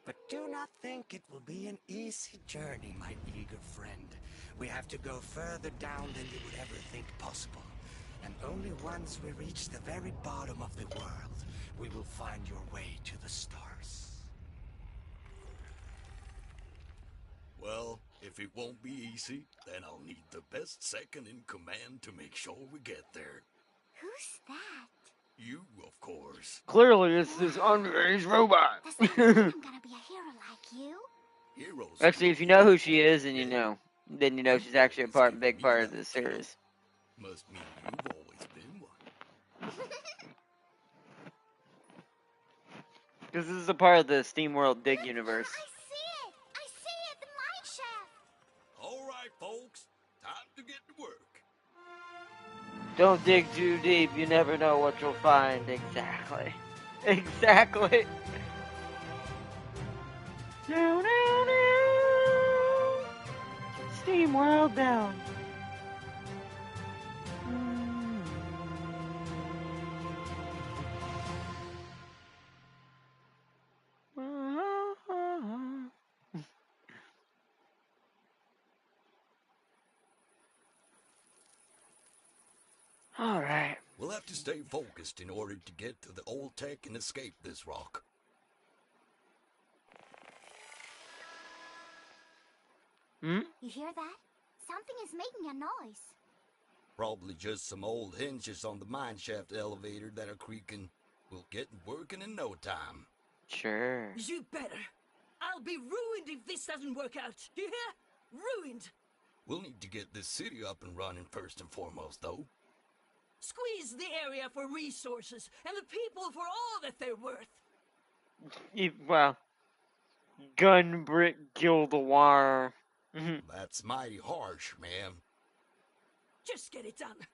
But do not think it will be an easy journey, my eager friend. We have to go further down than you would ever think possible. And only once we reach the very bottom of the world, we will find your way to the stars. Well, if it won't be easy, then I'll need the best second in command to make sure we get there. Who's that? You, of course. Clearly, it's this underage robot. Does that mean I'm gonna be a hero like you? Heroes. Actually, if you know who she is, then you know. Then you know she's actually a Always big giving me part of that this kill. series. Must mean you've always been one. Because this is a part of the SteamWorld Dig universe. I see it! I see it! The mine shaft! All right, folks. Time to get to work. Don't dig too deep. You never know what you'll find. Exactly. Exactly. Down, down, down. SteamWorld down. All right. We'll have to stay focused in order to get to the old tech and escape this rock. You hear that? Something is making a noise. Probably just some old hinges on the mineshaft elevator that are creaking. We'll get working in no time. Sure. You better. I'll be ruined if this doesn't work out. You hear? Ruined. We'll need to get this city up and running first and foremost, though. Squeeze the area for resources and the people for all that they're worth. Well, gun brick Gildawar. That's mighty harsh, man. Just get it done.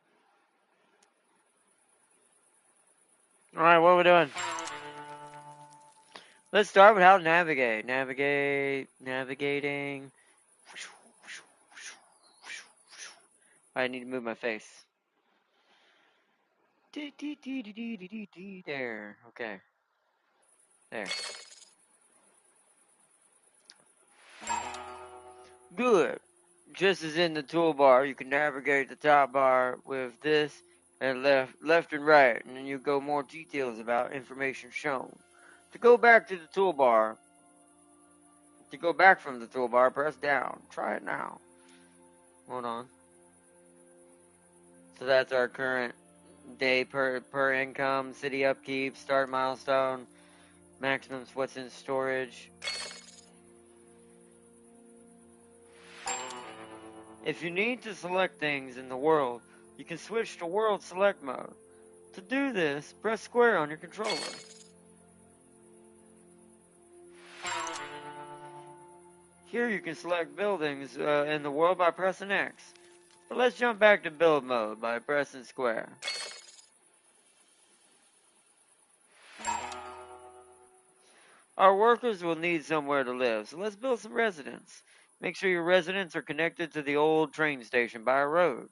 All right, what are we doing? Let's start with how to navigate. Navigating. I need to move my face. There. Okay. There. Good. Just as in the toolbar, you can navigate the top bar with this and left and right, and then you go more details about information shown. To go back to the toolbar, from the toolbar, press down. Try it now. Hold on. So that's our current day per income, city upkeep, start milestone, maximums, what's in storage. If you need to select things in the world, you can switch to world select mode. To do this, press square on your controller. Here you can select buildings in the world by pressing X. But let's jump back to build mode by pressing square. Our workers will need somewhere to live, so let's build some residents. Make sure your residents are connected to the old train station by a road.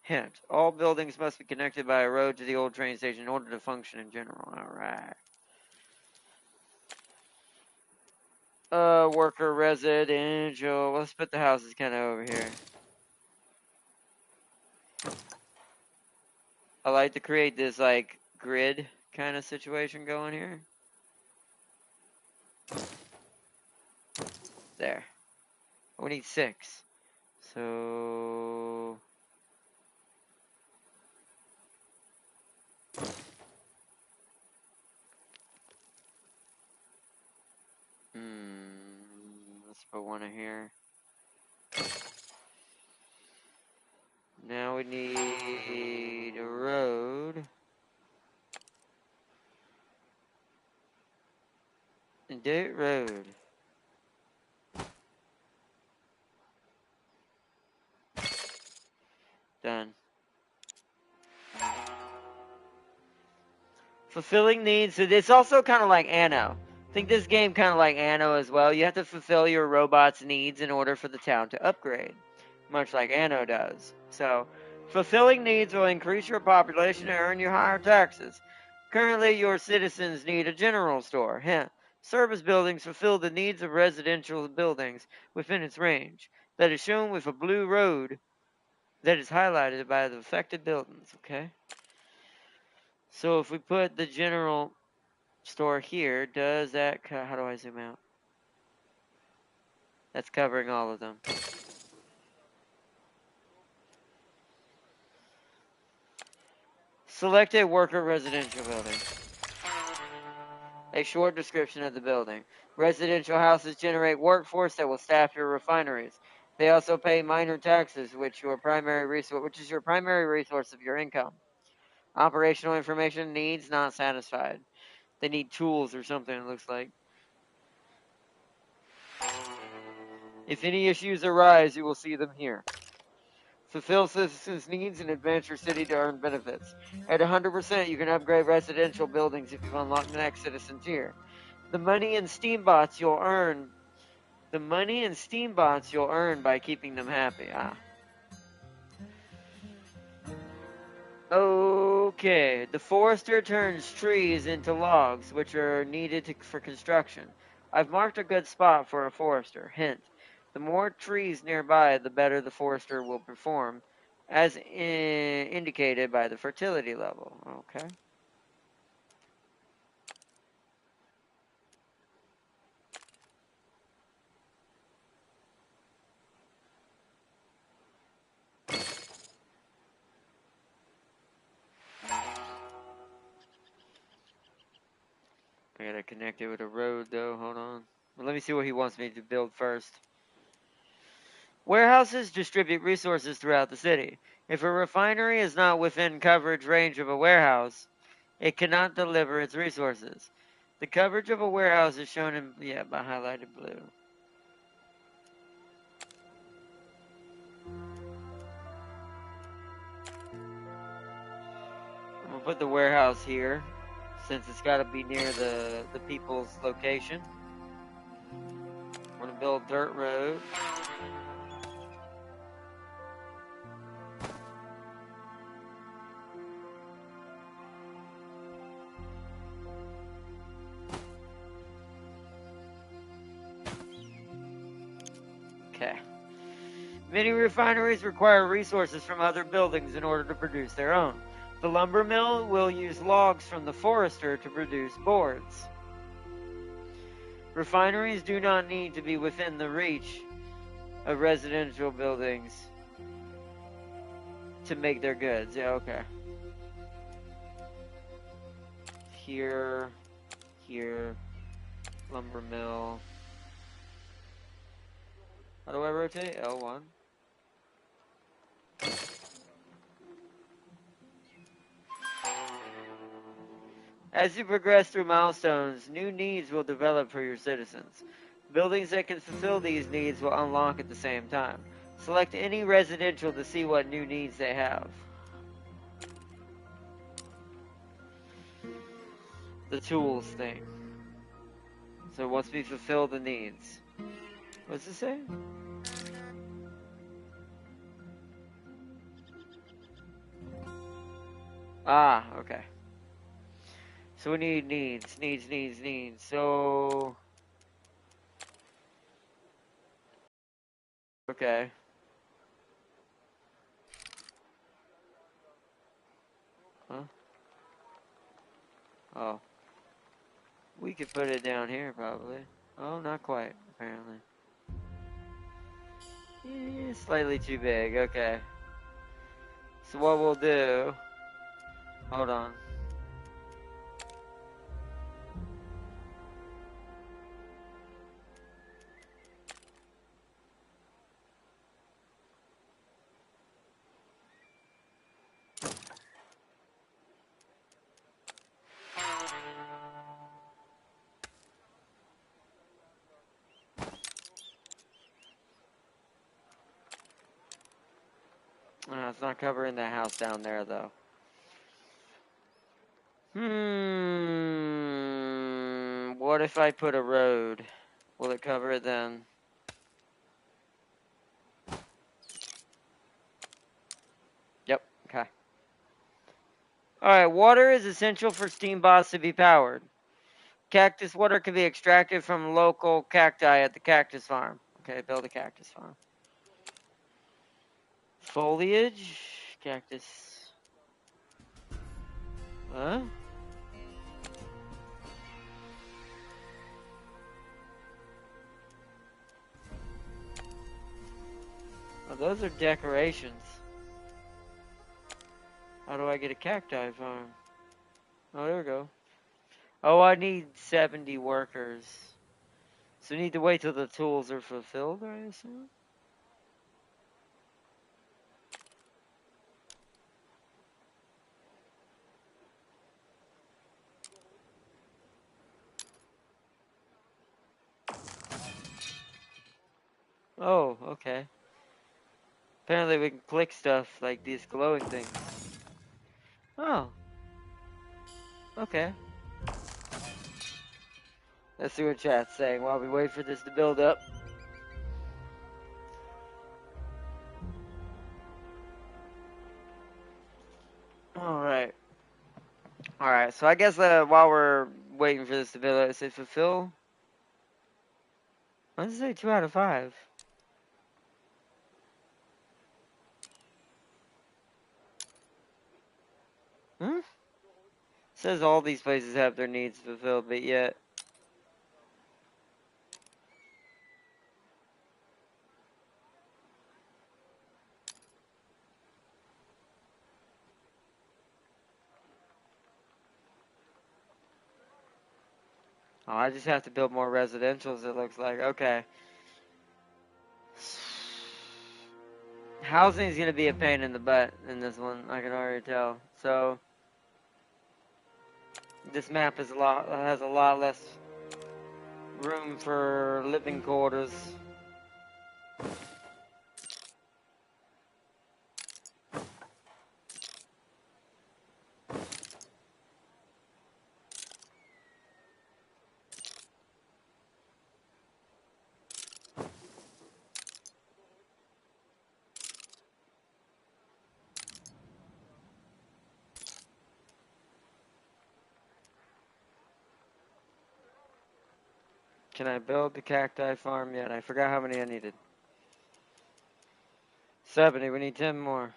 Hint, all buildings must be connected by a road to the old train station in order to function in general. Alright. Worker residential. Let's put the houses kind of over here. I like to create this, like, grid kind of situation going here. There. We need 6. So... let's put one in here. Now we need a road. A dirt road. Done. Fulfilling needs. So it's also kind of like Anno. I think this game kind of like Anno as well. You have to fulfill your robot's needs in order for the town to upgrade, much like Anno does. So, fulfilling needs will increase your population and earn you higher taxes. Currently, your citizens need a general store. Hint. Service buildings fulfill the needs of residential buildings within its range. That is shown with a blue road that is highlighted by the affected buildings. Okay. So if we put the general store here, does that, how do I zoom out? That's covering all of them. Select a worker residential building. A short description of the building. Residential houses generate workforce that will staff your refineries. They also pay minor taxes, which is your primary resource of your income. Operational information needs not satisfied. They need tools or something, it looks like. If any issues arise, you will see them here. Fulfill citizens' needs and advance your city to earn benefits. At 100%, you can upgrade residential buildings if you've unlocked the next citizen tier. The money and Steambots you'll earn by keeping them happy. Okay, the forester turns trees into logs, which are needed for construction. I've marked a good spot for a forester. Hint, the more trees nearby, the better the forester will perform, as indicated by the fertility level. Okay. I gotta connect it with a road, though. Hold on. Well, let me see what he wants me to build first. Warehouses distribute resources throughout the city. If a refinery is not within coverage range of a warehouse, it cannot deliver its resources. The coverage of a warehouse is shown in, by highlighted blue. I'm gonna put the warehouse here, since it's gotta be near the people's location. I'm gonna build dirt road. Okay. Many refineries require resources from other buildings in order to produce their own. The lumber mill will use logs from the forester to produce boards. Refineries do not need to be within the reach of residential buildings to make their goods. Yeah, okay. Here, lumber mill. How do I rotate? L1. As you progress through milestones, new needs will develop for your citizens. Buildings that can fulfill these needs will unlock at the same time. Select any residential to see what new needs they have. The tools thing. So once we fulfill the needs. What's it say? Okay. So we need needs. So... Okay. Huh? Oh. We could put it down here, probably. Oh, not quite, apparently. Slightly too big, okay. So what we'll do... Hold on. It's not covering the house down there, though. What if I put a road? Will it cover it then? Yep, okay. Alright, water is essential for steambots to be powered. Cactus water can be extracted from local cacti at the cactus farm. Okay, build a cactus farm. Foliage? Cactus. Huh? Oh, those are decorations. How do I get a cacti farm? Oh, there we go. Oh, I need 70 workers. So we need to wait till the tools are fulfilled, I assume? Oh, okay. Apparently we can click stuff like these glowing things. Oh, okay. Let's see what chat's saying while we wait for this to build up. Alright. Alright, so I guess while we're waiting for this to build up, it says fulfill. What does it say 2 out of 5? Hmm? It says all these places have their needs fulfilled, but yet. Oh, I just have to build more residentials, it looks like. Okay. Housing is going to be a pain in the butt in this one, I can already tell. So, this map has a lot less room for living quarters. Can I build the cacti farm yet? I forgot how many I needed. 70, we need 10 more.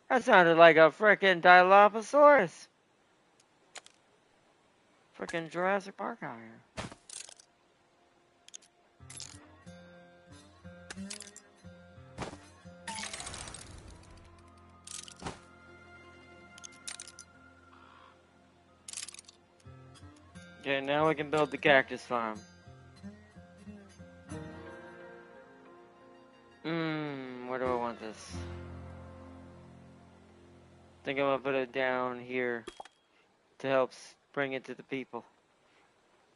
That sounded like a frickin' Dilophosaurus. Frickin' Jurassic Park out here. Okay, now we can build the cactus farm. Where do I want this? I think I'm gonna put it down here to help bring it to the people.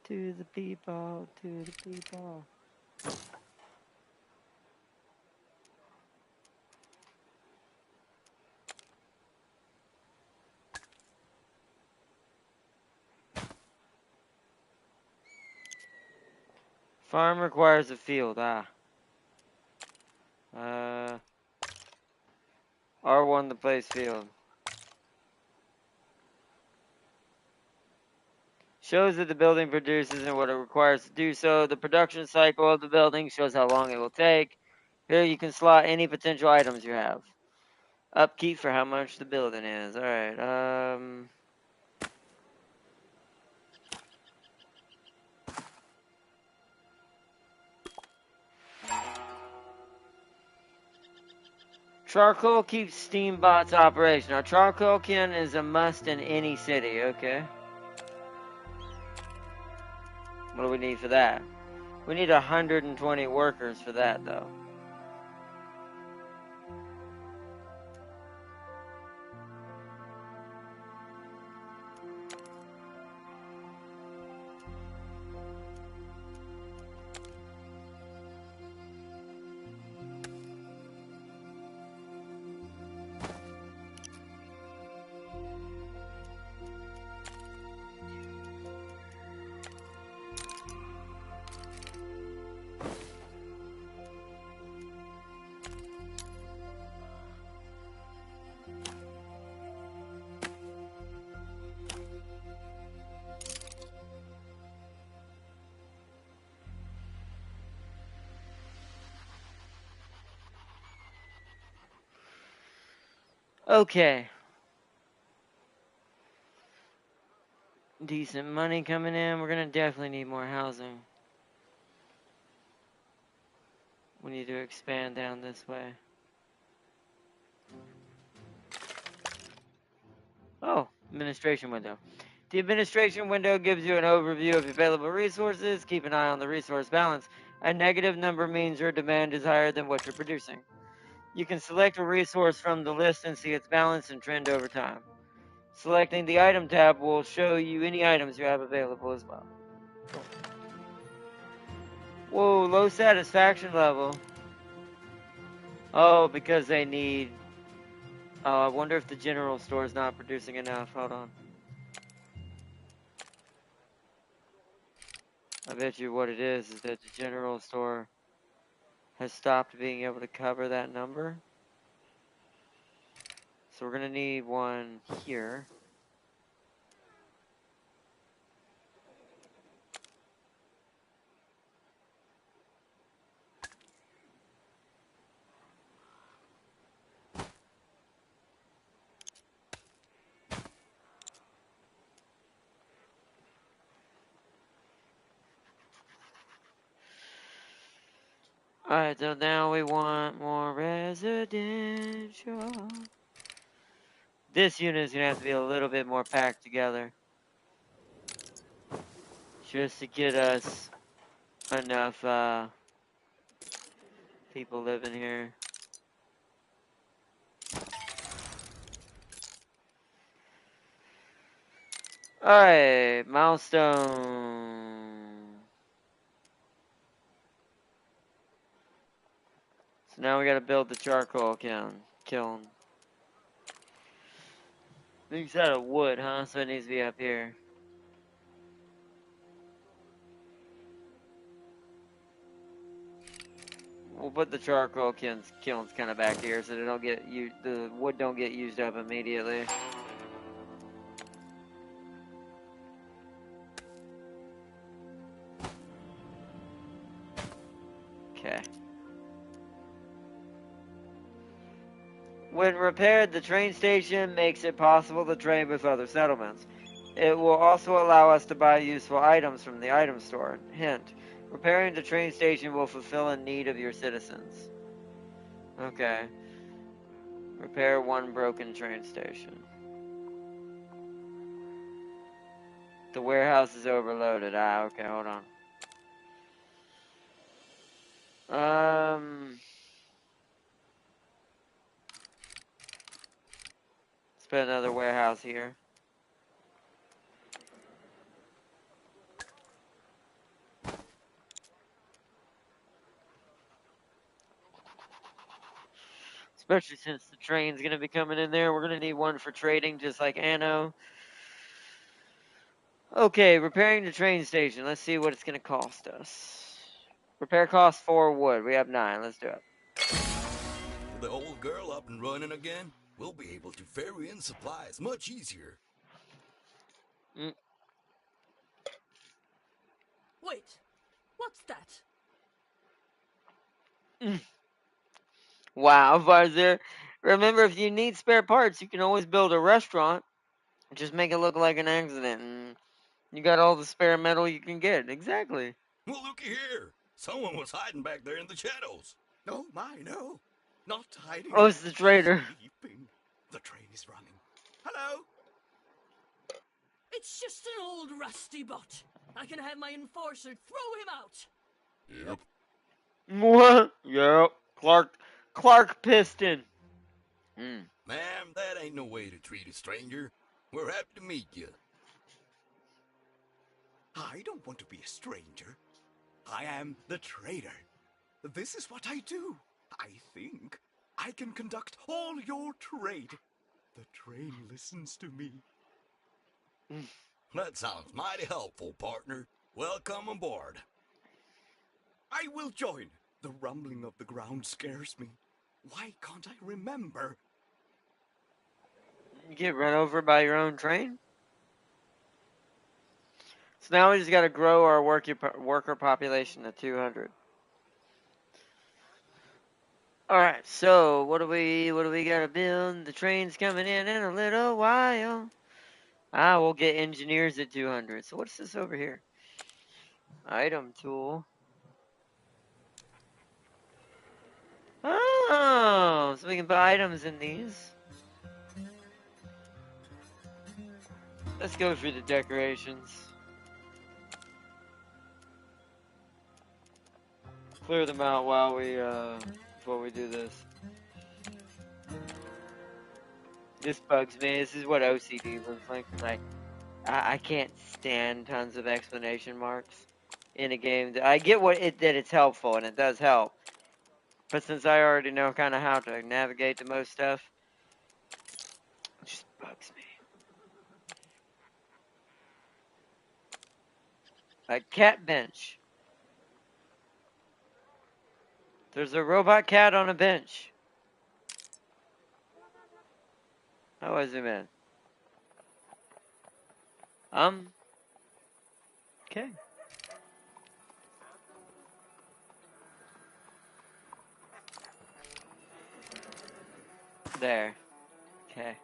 To the people, to the people. Farm requires a field, R1 the place field. Shows that the building produces and what it requires to do so. The production cycle of the building shows how long it will take. Here you can slot any potential items you have. Upkeep for how much the building is. Alright, charcoal keeps steam bots operational. Charcoal can is a must in any city, okay. What do we need for that? We need 120 workers for that, though. Okay. Decent money coming in. We're gonna definitely need more housing. We need to expand down this way. Oh, administration window. The administration window gives you an overview of available resources. Keep an eye on the resource balance. A negative number means your demand is higher than what you're producing. You can select a resource from the list and see its balance and trend over time. Selecting the item tab will show you any items you have available as well. Cool. Whoa, low satisfaction level. Oh, because they need... Oh, I wonder if the general store is not producing enough. Hold on. I bet you what it is that the general store has stopped being able to cover that number. So we're going to need one here. Alright, so now we want more residential. This unit is going to have to be a little bit more packed together. Just to get us enough people living here. Alright, milestone. So now we gotta build the charcoal kiln. It's out of wood, huh? So it needs to be up here. We'll put the charcoal kilns kind of back here so they don't get the wood don't get used up immediately. Okay. When repaired, the train station makes it possible to trade with other settlements. It will also allow us to buy useful items from the item store. Hint: repairing the train station will fulfill a need of your citizens. Okay. Repair one broken train station. The warehouse is overloaded. Ah, okay, hold on. Let's put another warehouse here. Especially since the train's gonna be coming in there. We're gonna need one for trading, just like Anno. Okay, repairing the train station. Let's see what it's gonna cost us. Repair cost 4 wood. We have 9. Let's do it. With the old girl up and running again, we'll be able to ferry in supplies much easier. Wait, what's that? Wow, Varzer. Remember, if you need spare parts, you can always build a restaurant. Just make it look like an accident, and you got all the spare metal you can get. Exactly. Well, looky here. Someone was hiding back there in the shadows. Oh my, no. Not hiding. Oh, it's the trader. Sleeping. The train is running. Hello? It's just an old rusty butt. I can have my enforcer throw him out. Yep. What? Yep. Clark Piston. Ma'am, that ain't no way to treat a stranger. We're happy to meet you. I don't want to be a stranger. I am the trader. This is what I do. I think I can conduct all your trade. The train listens to me. That sounds mighty helpful, partner. Welcome aboard. I will join. The rumbling of the ground scares me. Why can't I remember? You get run over by your own train? So now we just got to grow our worker population to 200. All right, so what do we got to build? The train's coming in a little while. We'll get engineers at 200. So what's this over here? Item tool. Oh, so we can put items in these. Let's go through the decorations. Clear them out while we before we do this. This bugs me. This is what OCD looks like. Like I can't stand tons of explanation marks in a game. I get that it's helpful and it does help, but since I already know kind of how to navigate to most stuff, it just bugs me. A cat bench. There's a robot cat on a bench. How do I zoom in? Okay. There. Okay.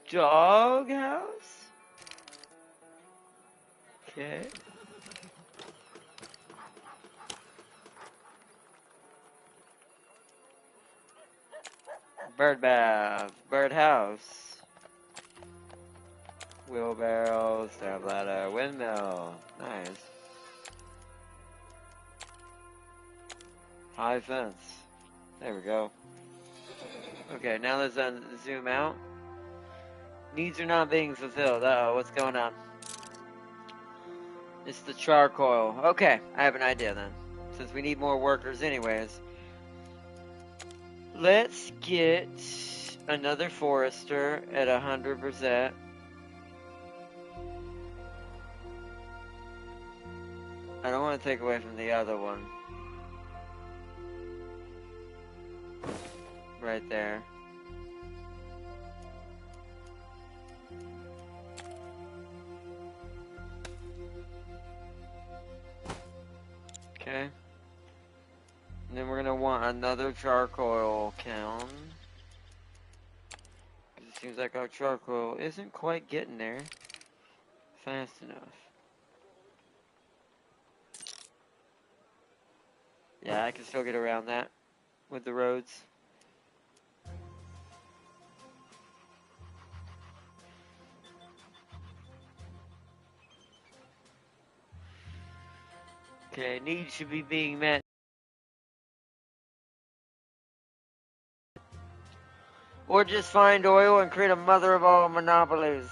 Dog house? Okay. Bird bath. Bird house. Wheelbarrow. Step ladder. Windmill. Nice. High fence. There we go. Okay, now let's zoom out. Needs are not being fulfilled. Uh-oh, what's going on? It's the charcoal. Okay, I have an idea then. Since we need more workers anyways. Let's get another forester at 100%. I don't want to take away from the other one. Right there. Okay. And then we're going to want another charcoal kiln. It seems like our charcoal isn't quite getting there fast enough. Yeah, I can still get around that with the roads. Okay, needs should be being met. Or just find oil and create a mother of all monopolies.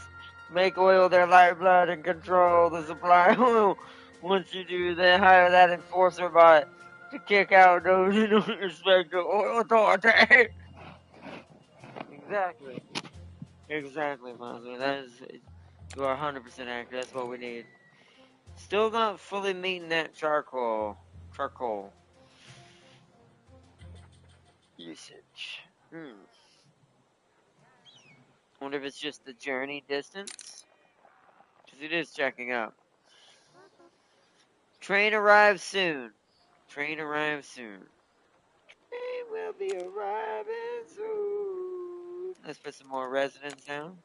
Make oil their lifeblood and control the supply of oil. Once you do, then hire that enforcer bot to kick out those who don't respect the oil authority. Exactly. Exactly, Monster. That is, you are 100% accurate. That's what we need. Still not fully meeting that charcoal usage. Wonder if it's just the journey distance. Because it is checking up. Train arrives soon. Train arrives soon. Train will be arriving soon. Let's put some more residents down.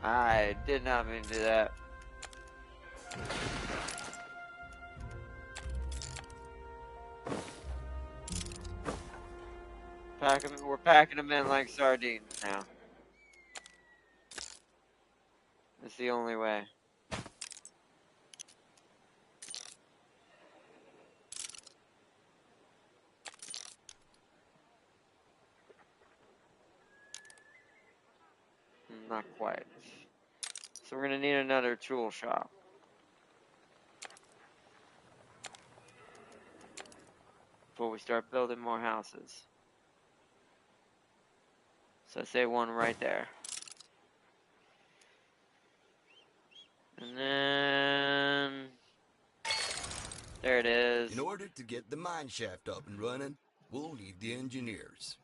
I did not mean to do that. We're packing them in like sardines now. It's the only way. Not quite. So we're gonna need another tool shop before we start building more houses. So I say one right there. And then there it is. In order to get the mine shaft up and running, we'll need the engineers.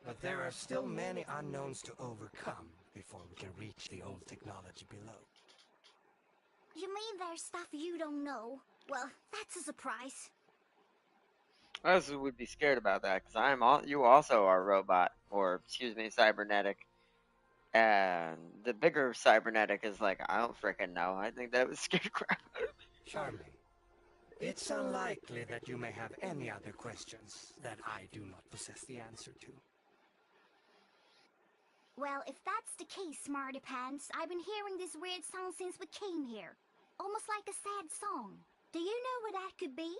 But there are still many unknowns to overcome before we can reach the old technology below. You mean there's stuff you don't know? Well, that's a surprise. I also would be scared about that because you also are robot, or excuse me, cybernetic. And the bigger cybernetic is like, I don't freaking know. I think that was scared crap. Charming. It's unlikely that you may have any other questions that I do not possess the answer to. Well, if that's the case, Smarty Pants, I've been hearing this weird song since we came here. Almost like a sad song. Do you know what that could be?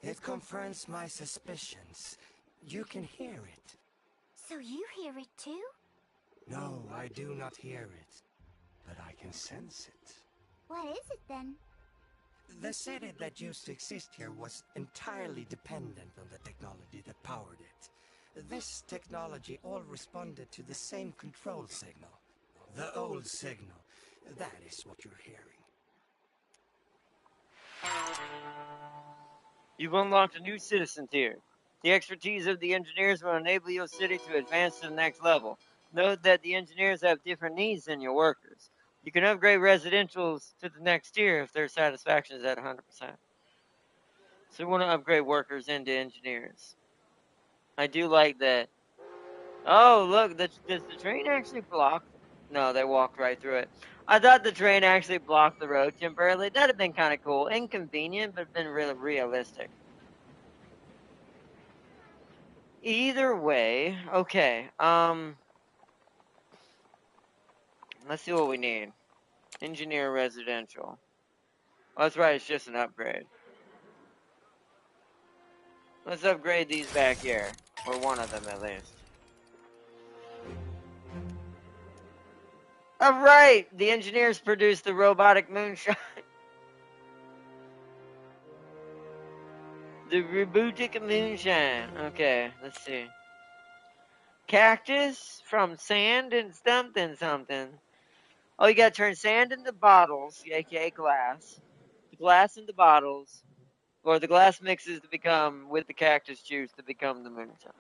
It confirms my suspicions. You can hear it. So you hear it too? No, I do not hear it. But I can sense it. What is it then? The city that used to exist here was entirely dependent on the technology that powered it. This technology all responded to the same control signal. The old signal. That is what you're hearing. You've unlocked a new citizen tier. The expertise of the engineers will enable your city to advance to the next level. Note that the engineers have different needs than your workers. You can upgrade residentials to the next tier if their satisfaction is at 100%. So we want to upgrade workers into engineers. I do like that. Oh, look, does the train actually block? No, they walked right through it. I thought the train actually blocked the road temporarily. That'd have been kind of cool. Inconvenient, but been really realistic. Either way, okay. Let's see what we need. Engineer residential. Oh, that's right, it's just an upgrade. Let's upgrade these back here. Or one of them, at least. Alright! The engineers produced the robotic moonshine. The robotic moonshine. Okay, let's see. Cactus from sand and something. Oh, you gotta turn sand into bottles, aka glass. The glass into bottles. Or the glass mixes to become, with the cactus juice, to become the moonshine.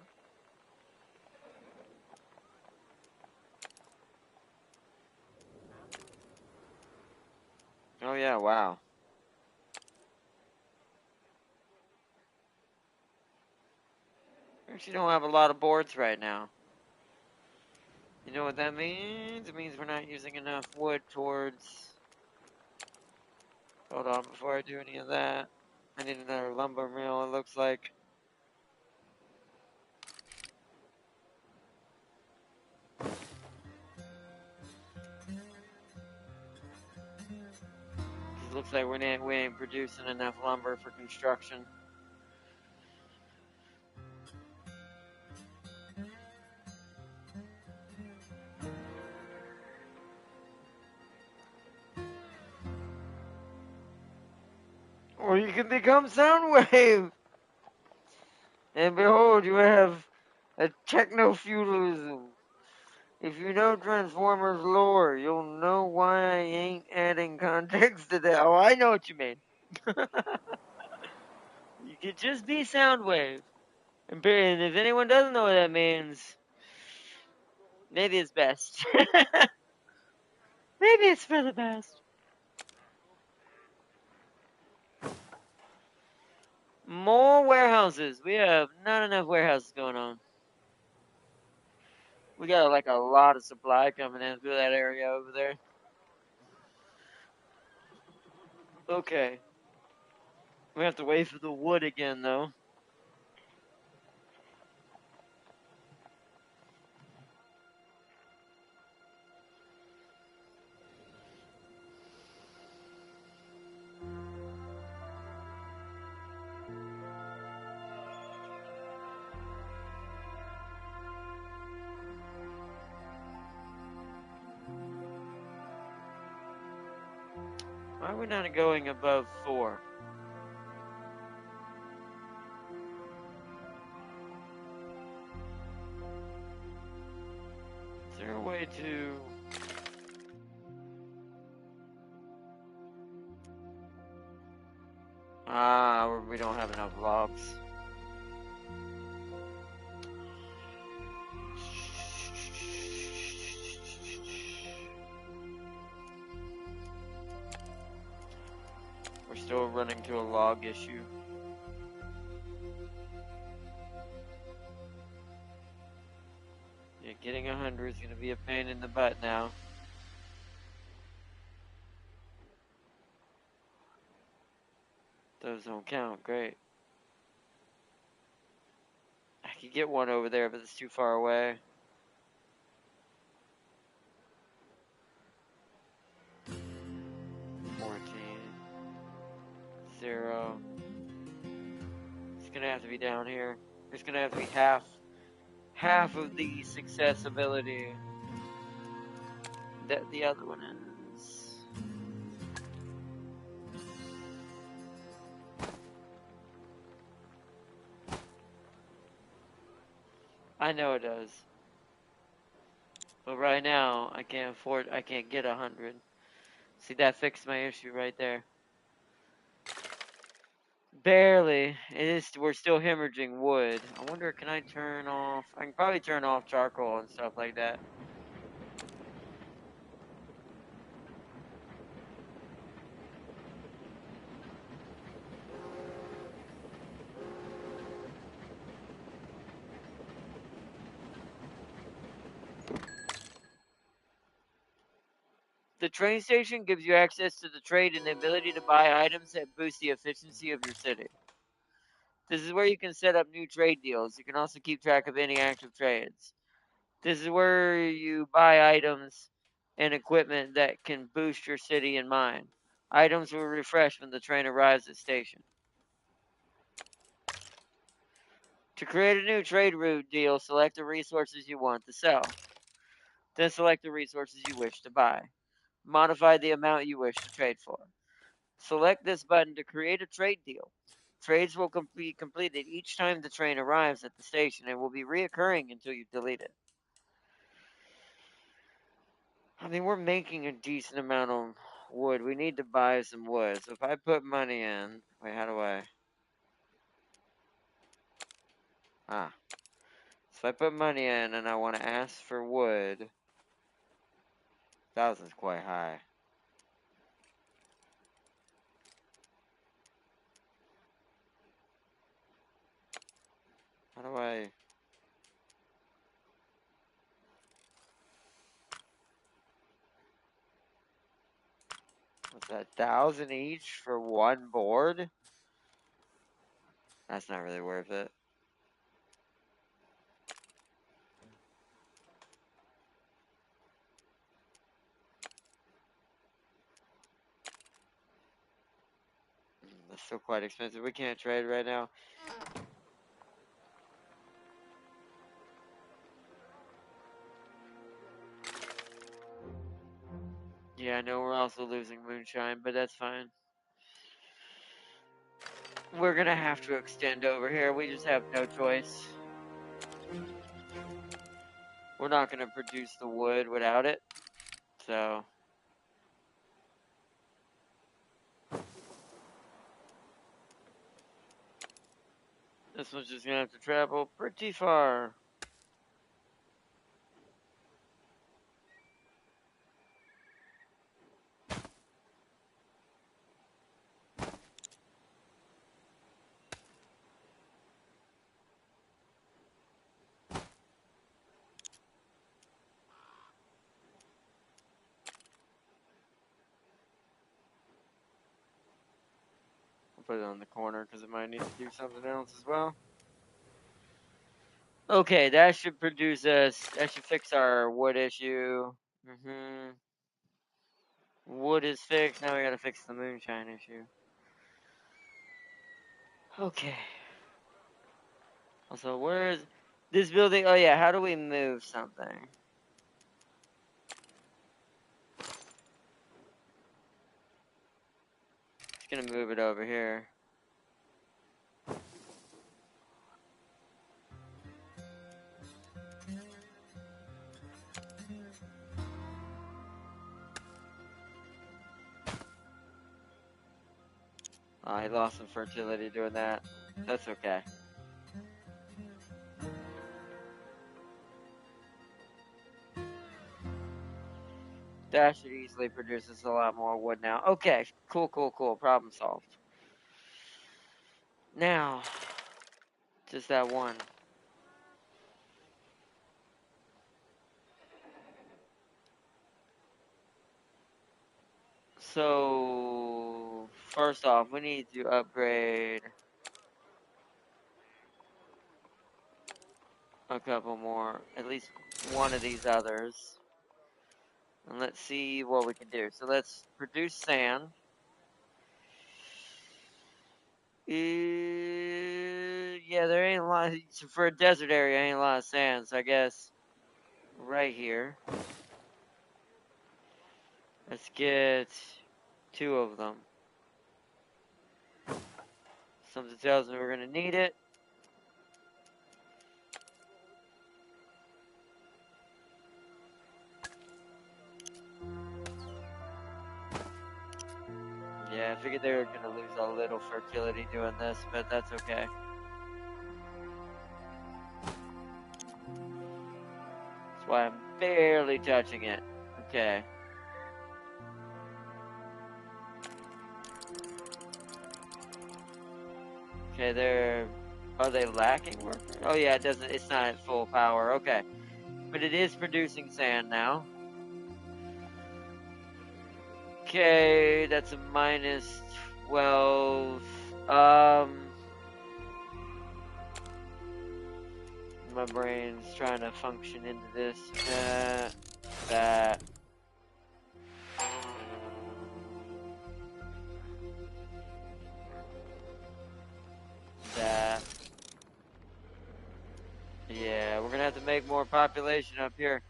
Oh yeah, wow. We actually don't have a lot of boards right now. You know what that means? It means we're not using enough wood towards... Hold on, before I do any of that. I need another lumber mill, it looks like. It looks like we ain't producing enough lumber for construction. Or you can become Soundwave! And behold, you have a techno-feudalism. If you know Transformers lore, you'll know why I ain't adding context to that. Oh, I know what you mean. You could just be Soundwave. And if anyone doesn't know what that means, maybe it's best. Maybe it's for the best. More warehouses. We have not enough warehouses going on. We got like a lot of supply coming in through that area over there. Okay. We have to wait for the wood again, though. Why are we not going above 4? Is there a way to... we don't have enough logs. We're still running to a log issue. Getting 100 is going to be a pain in the butt now. Those don't count. Great. I could get one over there, but it's too far away. Zero. It's gonna have to be down here. It's gonna have to be half of the success ability that the other one is. I know it does. But right now, I can't get 100. See, that fixed my issue right there. Barely. We're still hemorrhaging wood. I wonder, can I turn off? I can probably turn off charcoal and stuff like that. The train station gives you access to the trade and the ability to buy items that boost the efficiency of your city. This is where you can set up new trade deals. You can also keep track of any active trades. This is where you buy items and equipment that can boost your city and mine. Items will refresh when the train arrives at station. To create a new trade route deal, select the resources you want to sell. Then select the resources you wish to buy. Modify the amount you wish to trade for. Select this button to create a trade deal. Trades will be completed each time the train arrives at the station and will be reoccurring until you delete it. I mean, we're making a decent amount of wood. We need to buy some wood. So if I put money in... Wait, how do I... Ah. So if I put money in and I want to ask for wood... 1,000's quite high. How do I... What's that? 1,000 each for one board? That's not really worth it. That's still quite expensive. We can't trade right now. Yeah, I know we're also losing moonshine, but that's fine. We're gonna have to extend over here. We just have no choice. We're not gonna produce the wood without it. So... This one's just gonna have to travel pretty far. I'll put it on the corner because it might need to do something else as well. Okay, that should produce us. That should fix our wood issue. Wood is fixed. Now we gotta fix the moonshine issue. Okay. Also, where is this building? Oh yeah, how do we move something? Just gonna move it over here. I lost some fertility doing that. That's okay. That should easily produce us a lot more wood now. Okay, cool. Problem solved. Now, just that one. So, first off, we need to upgrade a couple more, at least one of these others. And let's see what we can do. So let's produce sand. Yeah, there ain't a lot, for a desert area, ain't a lot of sand, so I guess right here. Let's get 2 of them. Something tells me we're gonna need it. Yeah, I figured they were gonna lose a little fertility doing this, but that's okay. That's why I'm barely touching it. Okay. Okay, are they lacking work? Oh yeah, it's not at full power. Okay. But it is producing sand now. Okay, that's a minus 12. My brain's trying to function into this. That. That. Yeah, we're gonna have to make more population up here.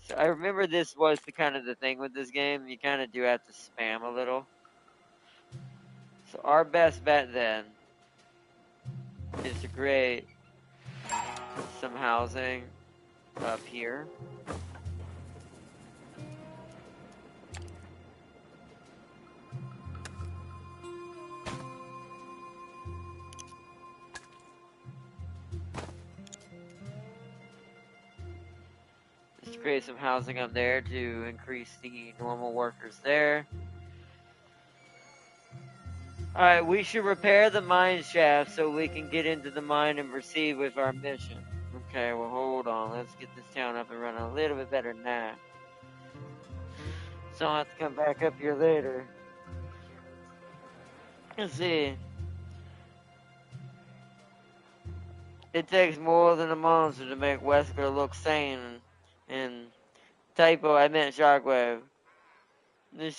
So I remember this was the kind of the thing with this game. You kind of do have to spam a little. So our best bet then is to create some housing up here. Just create some housing up there to increase the normal workers there. Alright, we should repair the mine shaft so we can get into the mine and proceed with our mission. Okay, well hold on. Let's get this town up and running a little bit better now. So I'll have to come back up here later. Let's see. It takes more than a monster to make Wesker look sane. And typo, I meant Shockwave. The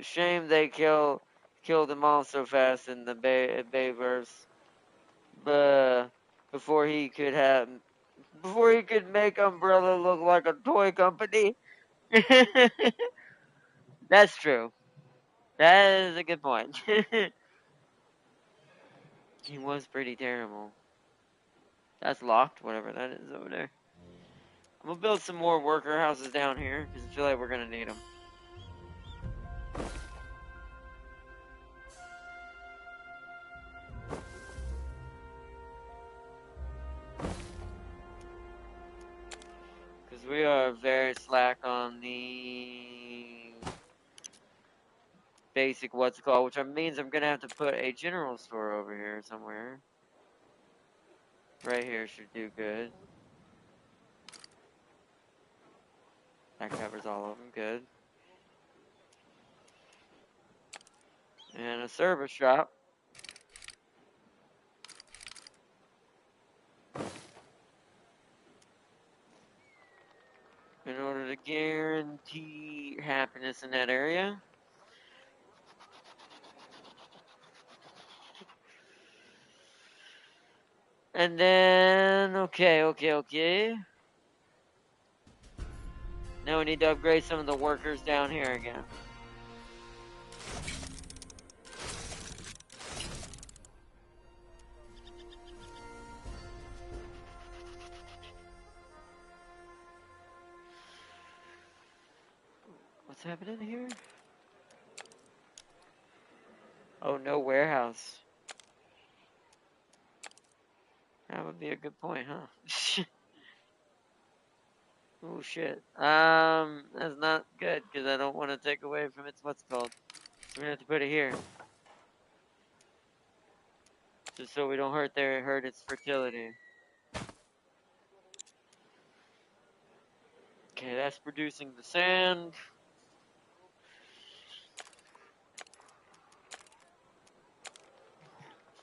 shame they killed him off so fast in the Bayverse. But before he could make Umbrella look like a toy company. That's true. That is a good point. He was pretty terrible. That's locked, whatever that is over there. I'm gonna build some more worker houses down here because I feel like we're gonna need them. Because we are very slack on the basic what's it called, which means I'm gonna have to put a general store over here somewhere. Right here should do good. That covers all of them, good. And a service shop. In order to guarantee happiness in that area. And then, okay. Now we need to upgrade some of the workers down here again. What's happening here? Oh, no warehouse. That would be a good point, huh? Oh shit. That's not good because I don't want to take away from its what's called. We're gonna have to put it here, just so we don't hurt its fertility. Okay, that's producing the sand.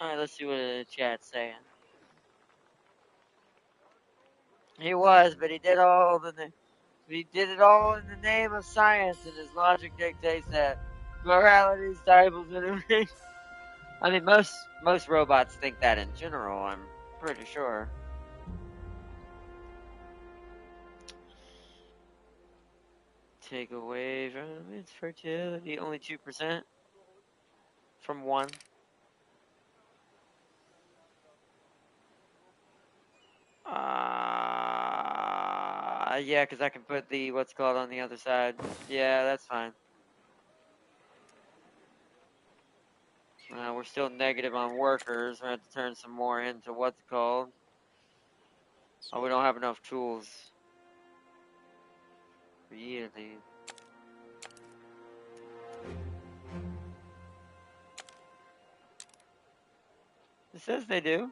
Alright, let's see what the chat's saying. He was, but he did it all in the name of science, and his logic dictates that morality stifles innovation. I mean, most robots think that in general. I'm pretty sure. Take away from its fertility, only 2% from 1. Yeah, because I can put the what's called on the other side. Yeah, that's fine. We're still negative on workers. We have to turn some more into what's called. Oh, we don't have enough tools. Really? It says they do.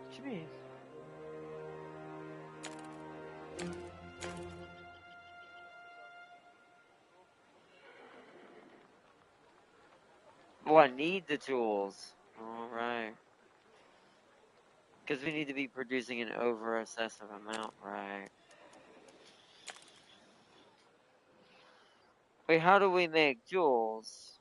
What you mean? Oh, I need the tools. Alright. Because we need to be producing an over-excessive amount, right? Wait, how do we make jewels?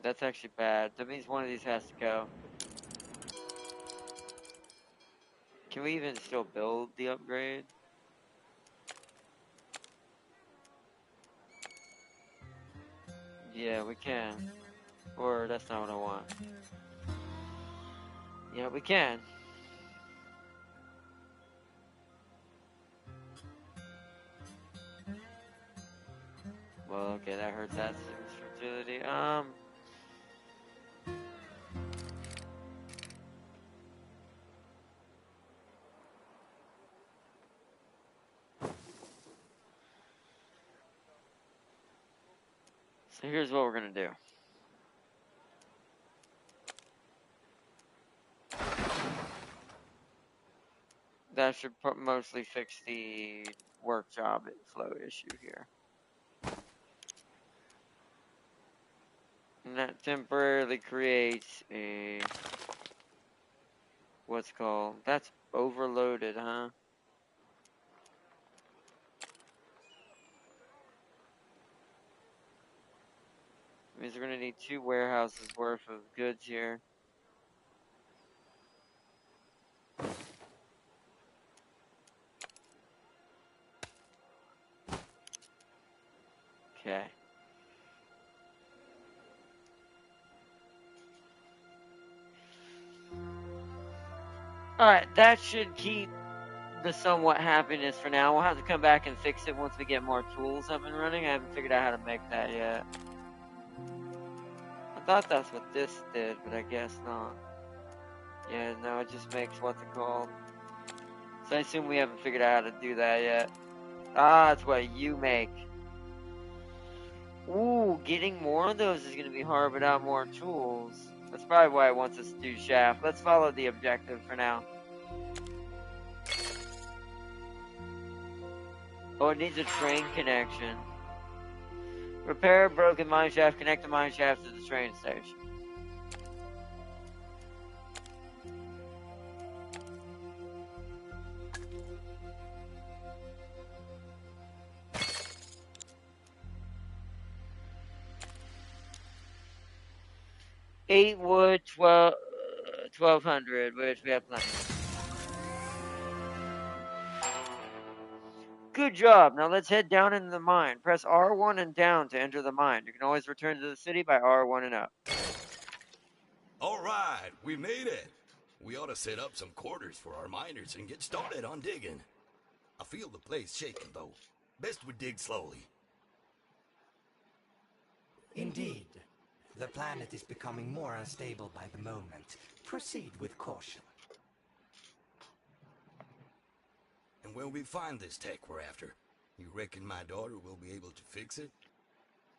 That's actually bad. That means one of these has to go. Can we even still build the upgrade? Yeah, we can. Or that's not what I want. Yeah, we can. Well, okay, that hurts that fertility. So here's what we're gonna do. That should mostly fix the work job flow issue here. And that temporarily creates a what's called, that's overloaded, huh? Means we're gonna need 2 warehouses worth of goods here. Okay. Alright, that should keep the somewhat happiness for now. We'll have to come back and fix it once we get more tools up and running. I haven't figured out how to make that yet. I thought that's what this did, but I guess not. Yeah, no, it just makes what's it called. So I assume we haven't figured out how to do that yet. Ah, that's what you make. Ooh, getting more of those is going to be hard without more tools. That's probably why it wants us to do shaft. Let's follow the objective for now. Oh, it needs a train connection. Repair a broken mine shaft, connect the mine shaft to the train station. Eight wood, 1200, which we have plenty. Good job. Now let's head down into the mine. Press R1 and down to enter the mine. You can always return to the city by R1 and up. All right, we made it. We ought to set up some quarters for our miners and get started on digging. I feel the place shaking, though. Best we dig slowly. Indeed. The planet is becoming more unstable by the moment. Proceed with caution. And when we find this tech we're after, you reckon my daughter will be able to fix it?